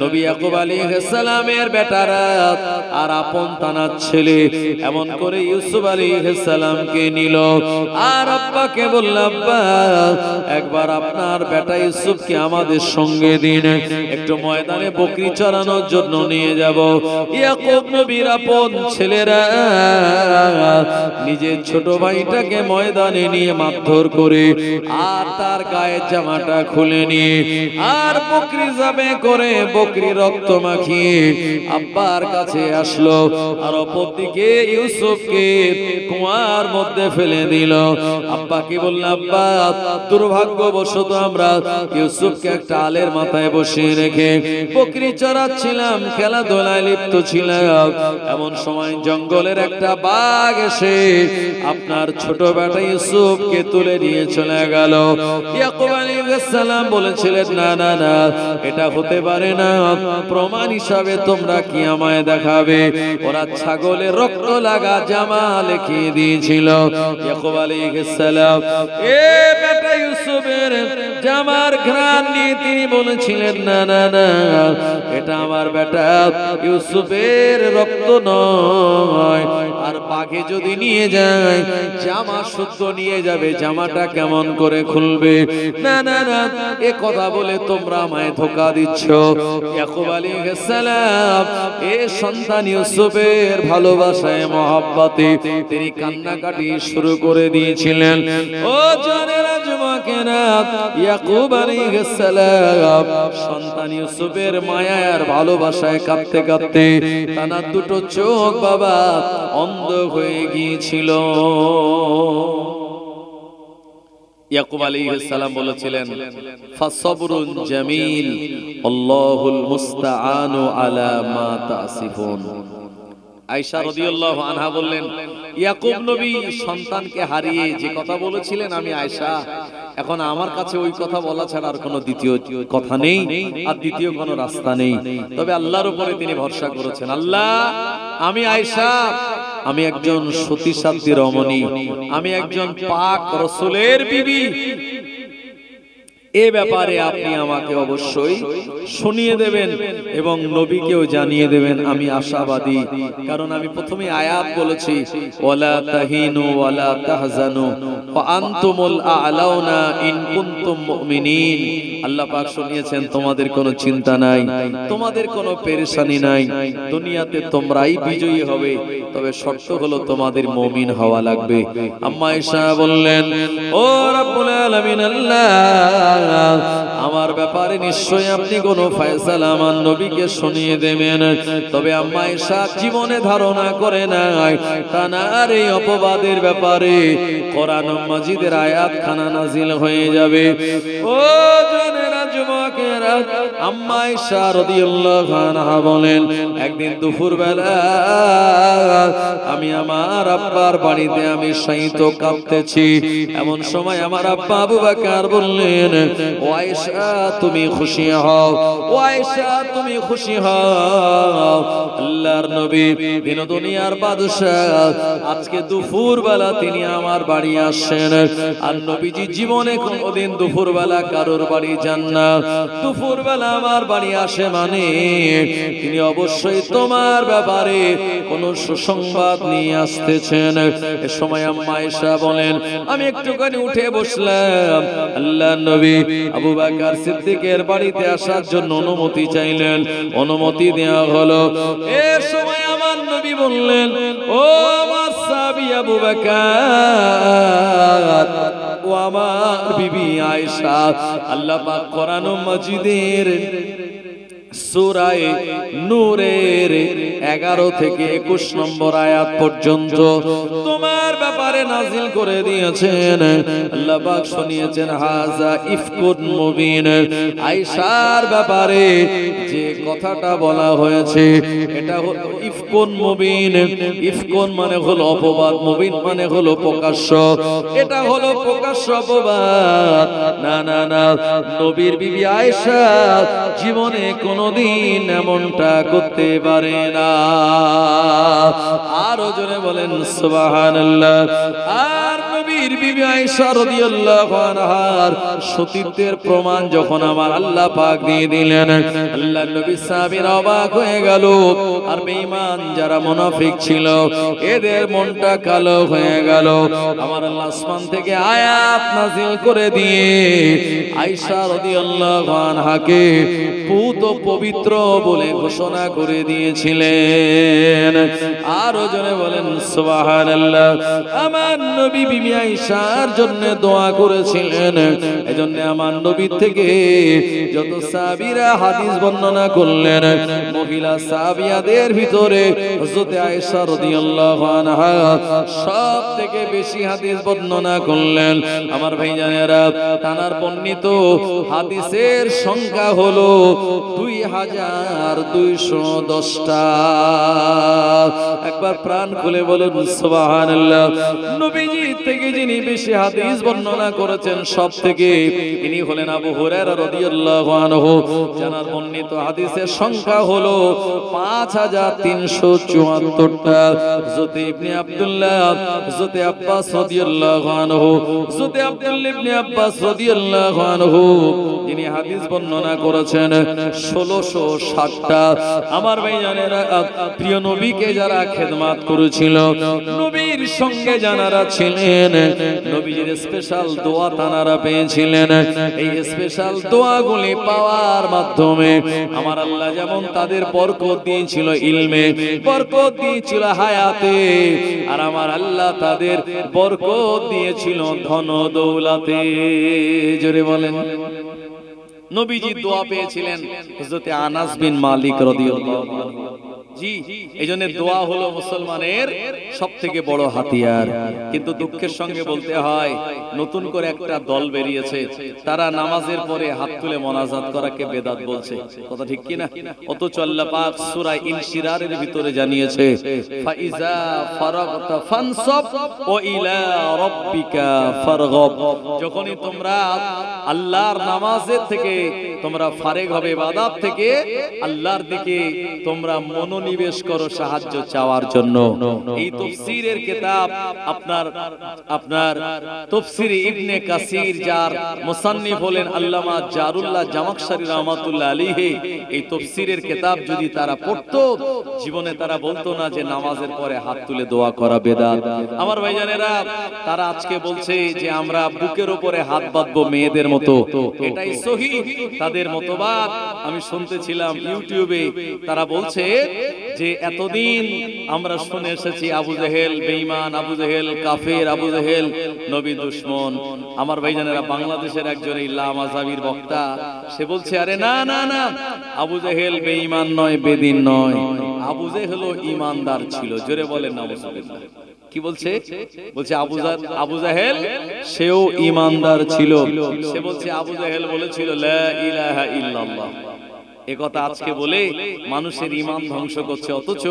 নবী ইয়াকুব আলাইহিস সালামের বেটারা আর আপন তানার ছেলে এমন করে ইউসুফ আলাইহিস সালামকে নিল, আর আব্বাকে বলল, আব্বা একবার আপনার বেটা ইউসুফকে আমাদের সঙ্গে দিন, একটু ময়দানে বকরি চরানোর জন্য নিয়ে যাব। ইয়াকুব নবীর আপন ছেলেরা নিজের ছোট ভাইটাকে ময়দানে নিয়ে মারধর করে আর তার গায়ের জামাটা খুলে নিয়ে আর বকরি যাবে করে বকরি রক্ত মাখিয়ে আব্বার কাছে আসলো, আর অপরদিকে ইউসুফকে কুয়ার মধ্যে ফেলে দিল। আব্বা কি বলল, আব্বা দুর্ভাগ্যবশত আমরা ইউসুফকে একটা আলের মাথায় বসিয়ে রেখে বকরি চড়াচ্ছিলাম, খেলাধুলায় লিপ্ত ছিলাম, এমন সময় জঙ্গলের একটা বাঘ এসে আপনার ছোট বেটা ইউসুফকে তুলে নিয়ে চলে গেল। ইয়াকুব আলাইহিস সালাম বলেছিলেন, না না না, এটা হতে পারে না, প্রমাণ হিসাবে তোমরা কি আমায় দেখাবে? ওরা ছাগলের রক্ত লাগা জামা লিখিয়ে দিয়েছিল। ইয়াকুব আলাইহিস সালাম এ বেটা ইউসুফের জামার ঘ্রাণ নিয়ে তিনি বলেছিলেন, না না না, এটা আমার বেটা ইউসুফের রক্ত নয়, আর বাঘে যদি নিয়ে যায় জামা শুদ্ধ নিয়ে যাবে, জামাটা কেমন করে খুলবে? না না না, এ কথা বলে তোমরা আমায় ধোঁকা দিচ্ছ। ইয়াকুব আলাইহিস সালাম এ সন্তান ইউসুফের ভালোবাসায় মহব্বতে তিনি কান্নাকাটি শুরু করে দিয়েছিলেন। ও জানেরা যুবকেরা, ইয়াকুব আলাইহিস সালাম সন্তান ইউসুফের মায়া আর ভালোবাসায় কাঁদতে কাঁদতে তার দুটো চোখ বাবা অন্ধ হয়ে গিয়েছিল। ইয়াকুব আলাইহিস সালাম বলেছিলেন, ফাসবরুন জামিল আল্লাহুল মুস্তাআনু আলা মা তাসিফুন। আয়েশা রাদিয়াল্লাহু আনহা বললেন, ইয়াকুব নবী সন্তানকে হারিয়ে যে কথা বলেছিলেন, আমি আয়েশা এখন আমার কাছে ওই কথা বলা ছাড়া আর কোনো দ্বিতীয় কথা নেই, আর দ্বিতীয় কোনো রাস্তা নেই, তবে আল্লাহর উপরে তিনি ভরসা করেছেন। আল্লাহ, আমি আয়েশা, আমি একজন সতী সাধ্বী রমণী, আমি একজন পাক রাসূলের বিবি, এ ব্যাপারে আপনি আমাকে অবশ্যই শুনিয়ে দেবেন এবং নবীকেও জানিয়ে দেবেন। আমি আশাবাদী, কারণ আমি প্রথমে আয়াত বলেছি, ওয়ালা তাহিনু ওয়ালা তাহজানু ওয়া আনতুমুল আ'লাউনা ইন কুনতুম মুমিনিন। আল্লাহ পাক শুনিয়েছেন তোমাদের কোনো চিন্তা নাই, তোমাদের কোনো পেরেশানি নাই, দুনিয়াতে তোমরাই বিজয়ী হবে, তবে শর্ত হলো তোমাদের মুমিন হওয়া লাগবে। আম্মা আয়েশা বললেন, ও রাব্বুল আলামিন, আল্লাহ আমার ব্যাপারে নিশ্চয়ই আপনি কোনো ফয়সালা আমার নবীকে শুনিয়ে দেবেন। তবে আম্মা আয়েশা জীবনে ধারণা করে নাই তানার এই অপবাদের ব্যাপারে কোরআন মাজিদের আয়াতখানা নাজিল হয়ে যাবে। ও জানেরা যুবকেরা, আম্মা আয়েশা রাদিয়াল্লাহু আনহা বলেন, একদিন দুপুরবেলা আমি আমার আব্বার বাড়িতে আমি শায়িত কাঁপতেছি। এমন সময় আমার আব্বা আবু বকর বললেন, ও আয়েশা তুমি খুশি হও, ও আয়েশা তুমি খুশি হও, আল্লাহর নবী দিন দুনিয়ার বাদশা আজকে দুপুরবেলা তিনি আমার বাড়ি আসেন। আর নবীজি জীবনে কোনোদিন দুপুরবেলা কারোর বাড়ি যান না। দুপুরবেলা আমার বাড়ি আসে মানে তিনি অবশ্যই তোমার ব্যাপারে কোন সুসংবাদ নিয়ে আসতেছেন। এ সময় আম্মা আয়েশা বলেন, আমি একটুখানি উঠে বসলাম। আল্লাহর নবী আবু বকর সিদ্দিকের বাড়িতে আসার জন্য অনুমতি চাইলেন, অনুমতি দেওয়া হলো। এ সময় আমার নবী বললেন, ও আমার সাহাবী আবু বকর, ও আমার বিবি আয়েশা, আল্লাহ পাক কোরআন মাজিদের সূরা নূরের 11 থেকে 21 নম্বর আয়াত পর্যন্ত তোমার ব্যাপারে নাজিল করে দিয়েছেন। আল্লাহ পাক শুনিয়েছেন, হাযা ইফকুন মুবিন। আয়েশার ব্যাপারে যে কথাটা বলা হয়েছে এটা হলো ইফকুন মুবিন। ইফকুন মানে হলো অপবাদ, মুবিন মানে হলো প্রকাশ্য। এটা হলো প্রকাশ্য অপবাদ। না না না, নবীর বিবি আয়েশা জীবনে কোনদিন এমনটা করতে পারে না। আরো জোরে বলেন সুবহানাল্লাহ। আর নবীর বিবি আয়েশা রাদিয়াল্লাহু আনহার সতীত্বের প্রমাণ যখন আমার আল্লাহ পাক দিয়ে দিলেন, আল্লাহর নবী সাহাবীরা অবাক হয়ে গেল। আর বেঈমান যারা মুনাফিক ছিল এদের মনটা কালো হয়ে গেল। আমার আল্লাহ আসমান থেকে আয়াত নাযিল করে দিয়ে আয়েশা রাদিয়াল্লাহু আনহাকে পুত পবিত্র বলে ঘোষণা করে দিয়েছিলেন। আরো জনে বলেন সুবহানাল্লাহ। আমার নবী বিবি আয়েশার জন্য দোয়া করেছিলেন। এজন্য আমার নবী থেকে যত সাহাবীরা হাদিস বর্ণনা করলেন, মহিলা সাহাবিয়াদের ভিতরে হযরত আয়েশা রাদিয়াল্লাহু আনহা সব থেকে বেশি হাদিস বর্ণনা করলেন। আমার ভাইজানেরা, তানার বর্ণিত হাদিসের সংখ্যা হলো 2210টা। একবার প্রাণ খুলে বলুন সুবহানাল্লাহ। নবীজি থেকে যিনি বেশি হাদিস বর্ণনা করেছেন সব থেকে ইনি হলেন আবু হুরায়রা রাদিয়াল্লাহু আনহু। যার বর্ণিত হাদিসের সংখ্যা হলো 5374টা। হযরত ইবনে আব্দুল্লাহ, হযরত আব্বাস রাদিয়াল্লাহু আনহু, হযরত আব্দুল্লাহ ইবনে আব্বাস রাদিয়াল্লাহু আনহু যিনি হাদিস বর্ণনা করেছেন 1660টা। আমার ভাইজানেরা, প্রিয় নবীকে যারা খেদমত করেছিল, নবীর সঙ্গে যারা ছিলেন, নবীর স্পেশাল দোয়া তানারা পেয়েছিলেন। এই স্পেশাল দোয়াগুলি পাওয়ার মাধ্যমে আমার আল্লাহ যেমন তাদের বরকত দিয়েছিল ইলমে, বরকত দিয়েছিল হায়াতে, আর আমার আল্লাহ তাদের বরকত দিয়েছিল ধন দৌলতে। জোরে বলেন। নবীজি দোয়া পেয়েছিলেন হযরত আনাস বিন মালিক রাদিয়াল্লাহু আনহু। জি, এইজন্য দোয়া হলো মুসলমানের সবথেকে বড় হাতিয়ার। কিন্তু দুঃখের সঙ্গে বলতে হয়, নতুন করে একটা দল বেরিয়েছে, তারা নামাজের পরে হাত তুলে মোনাজাত করাকে বেদাত বলছে। কথা ঠিক কি না? অথচ আল্লাহ পাক সূরা ইনশিরারের ভিতরে জানিয়েছে, ফাইজা ফারাগতা ফানসাব ওয়া ইলা রাব্বিকা ফারগাব। যখনই তোমরা আল্লাহর নামাজের থেকে তোমরা ফারেগ হবে ইবাদত থেকে, আল্লাহর দিকে তোমরা মনোনিবেশ করো সাহায্য চাওয়ার জন্য। এই তাফসীরের কিতাব আপনার তাফসীর ইবনে কাসির, যার মুসান্নিফ হলেন আল্লামা জারুল্লাহ জামাখশারী রাহমাতুল্লাহ আলাইহি, এই তাফসীরের কিতাব যদি তারা পড়তো, জীবনে তারা বলতো না যে নামাজের পরে হাত তুলে দোয়া করা বেদাত। আমার ভাইজানেরা, তারা আজকে বলছে যে আমরা বুকের উপরে হাত বাঁধবো মেয়েদের মতো, এটাই সহিহ তাদের মতবাদ। আমি শুনতেছিলাম ইউটিউবে, তারা বলছে যে এতদিন আমরা শুনে এসেছি আবু জেহেল বেঈমান, আবু জেহেল কাফের, আবু জেহেল নবী দুশমন। আমার ভাইজানেরা, বাংলাদেশের একজন ইল্লা মাযহাবির বক্তা, সে বলছে আরে না না না, আবু জেহেল বেঈমান নয়, বেদিন নয়, আবু জেহেল ঈমানদার ছিল। জোরে বলেন নাউজুবিল্লাহ। কি বলছে? বলছে আবু জাহেল সেও ঈমানদার ছিল। সে বলছে আবু জাহেল বলেছিল লা ইলাহা ইল্লাল্লাহ। একথা আজকে বলে মানুষের ঈমান ধ্বংস করছে। অথচ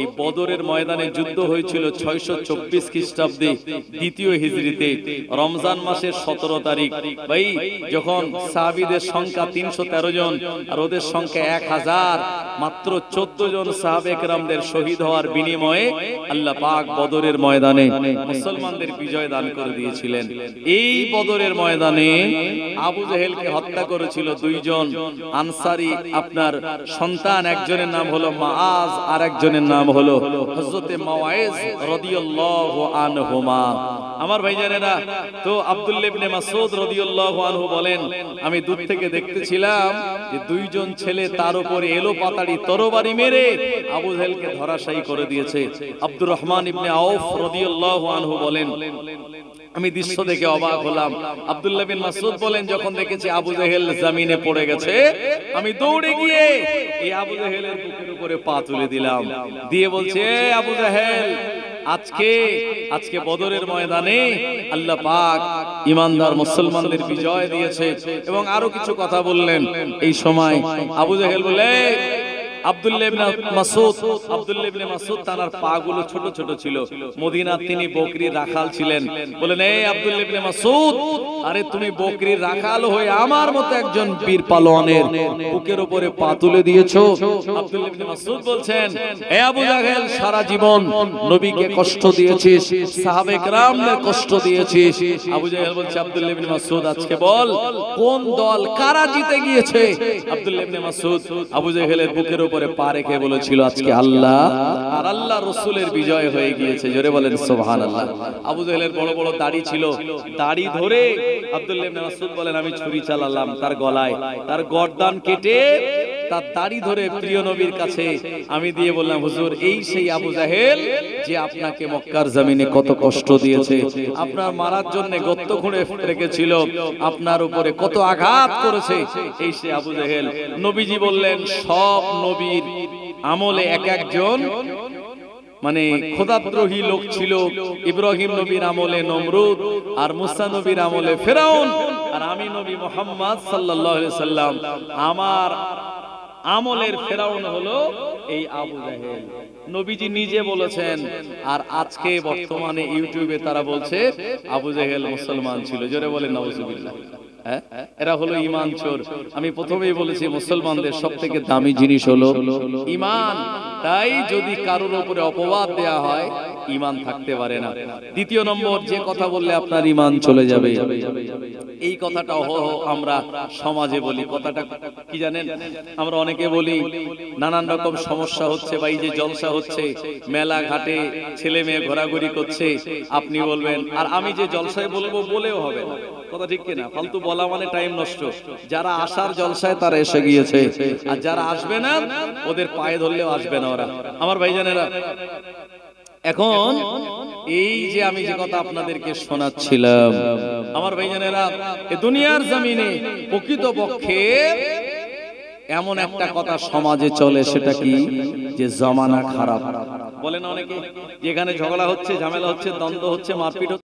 এই বদরের ময়দানে যুদ্ধ হয়েছিল 624 খ্রিস্টাব্দে, দ্বিতীয় হিজরিতে, রমজান মাসের 17 তারিখ। ভাই, যখন সাহাবীদের সংখ্যা 313 জন আর ওদের সংখ্যা 1000, মাত্র 14 জন সাহাবে কেরামদের শহীদ হওয়ার বিনিময়ে আল্লাহ পাক বদরের ময়দানে মুসলমানদের বিজয় দান করে দিয়েছিলেন। এই বদরের ময়দানে আবু জেহেলকে হত্যা করেছিল দুইজন আনসারী আপনার সন্তান। একজনের নাম হলো মাআজ, আর একজনের নাম হলো হযরতে মাওয়াইজ রাদিয়াল্লাহু আনহুমা। আমার ভাইজানেরা, তো আব্দুল্লাহ ইবনে মাসউদ রাদিয়াল্লাহু আনহু বলেন, আমি দূর থেকে দেখতেছিলাম যে দুইজন ছেলে তার উপরে এলো পাতাড়ি তরবারি মেরে আবু জেহেলকে ধরাশায়ী করে দিয়েছে। আব্দুর রহমান ইবনে আউফ রাদিয়াল্লাহু আনহু বলেন, আমি দৃশ্য দেখে অবাক হলাম। আব্দুল্লাহ বিন মাসউদ বলেন, যখন দেখেছি আবু জেহেল জমিনে পড়ে গেছে, আমি দৌড়ে গিয়ে এই আবু জেহেলের বুকের উপরে পা তুলে দিলাম, দিয়ে বলছে আবু জেহেল, আজকে বদরের ময়দানে আল্লাহ পাক ঈমানদার মুসলমানদের বিজয় দিয়েছে। এবং আরো কিছু কথা বললেন। এই সময় আবু জেহেল বলে, আব্দুল্লাহ ইবনে মাসউদ তার পাগুলো ছোট ছোট ছিল। মদিনার তিনি বকরির রাখাল ছিলেন। বলেন, এই আব্দুল্লাহ ইবনে মাসউদ, আরে তুমি বকরির রাখাল হয়ে আমার মতো একজন বীর পালোয়ানের বুকের উপরে পা তুলে দিয়েছো। আব্দুল্লাহ ইবনে মাসউদ বলছেন, হে আবু জাহেল, সারা জীবন নবীকে কষ্ট দিয়েছিস, সাহাবে কেরামদের কষ্ট দিয়েছিস। আবু জাহেল বলছে, আব্দুল্লাহ ইবনে মাসউদ, আজকে বল কোন দল, কারা জিতে গিয়েছে? আব্দুল্লাহ ইবনে মাসউদ আবু জাহেলের বুকের উপরে পা রেখে বলেছিল, আজকে আল্লাহ আর আল্লাহ রাসূলের বিজয় হয়ে গিয়েছে। জোরে বলেন সুবহানাল্লাহ। আবু জেহেলের বড় বড় দাড়ি ছিল, দাড়ি ধরে আব্দুল্লাহ ইবনে মাসউদ বলেন, আমি ছুরি চালালাম তার গলায়, তার গর্দান কেটে তার দাড়ি ধরে প্রিয় নবীর কাছে আমি দিয়ে বললাম, হুজুর, এই সেই আবু জাহেল যে আপনাকে মক্কার জমিনে কত কষ্ট দিয়েছে, আপনার মারার জন্য গর্ত খুঁড়ে রেখেছিল, আপনার উপরে কত আঘাত করেছে, এই সেই আবু জাহেল। নবীজি বললেন, সব নবীর আমলে এক একজন মানে খোদাদ্রোহী লোক ছিল। ইব্রাহিম নবীর আমলে নমরুদ, আর মুসা নবীর আমলে ফেরাউন, আর আমি নবী মুহাম্মদ সাল্লাল্লাহু আলাইহি সাল্লাম, আমার আমলের ফেরাউন হলো এই আবু জাহেল। নবীজি নিজে বলেছেন। আর আজকে বর্তমানে ইউটিউবে তারা বলছে আবু জাহেল মুসলমান ছিল। জোরে বলেন নাউজুবিল্লাহ। এরা হলো ঈমান চোর। আমি প্রথমেই বলেছি, মুসলমানদের সবথেকে দামি জিনিস হলো ঈমান। তাই যদি কারোর উপরে অপবাদ দেয়া হয়, ঈমান থাকতে পারে না। দ্বিতীয় নম্বর, যে কথা বললে আপনার ঈমান চলে যাবে, এই কথাটা আমরা সমাজে বলি। কথাটা কি জানেন? আমরা অনেকে বলি নানান রকম সমস্যা হচ্ছে, বা এই যে জলসা হচ্ছে, মেলা ঘাটে ছেলে মেয়ে ঘোরাঘুরি করছে, আপনি বলবেন, আর আমি যে জলসায় বলবো বলেও হবে না। কথা ঠিক কিনা? ফালতু বলা মানে টাইম নষ্ট। যারা আসার জলসায় তারা এসে গিয়েছে, আর যারা আসবে না ওদের পায়ে ধরলেও আসবে না ওরা। আমার ভাইজানেরা, এখন এই যে আমি যে কথা আপনাদেরকে শোনাচ্ছিলাম, আমার ভাইজানেরা, এই দুনিয়ার জমিনে প্রকৃতপক্ষে এমন একটা কথা সমাজে চলে, সেটা কি? যে জমানা খারাপ। বলেন অনেকে, যেখানে ঝগড়া হচ্ছে, ঝামেলা হচ্ছে, দ্বন্দ্ব হচ্ছে, মারপিট হচ্ছে,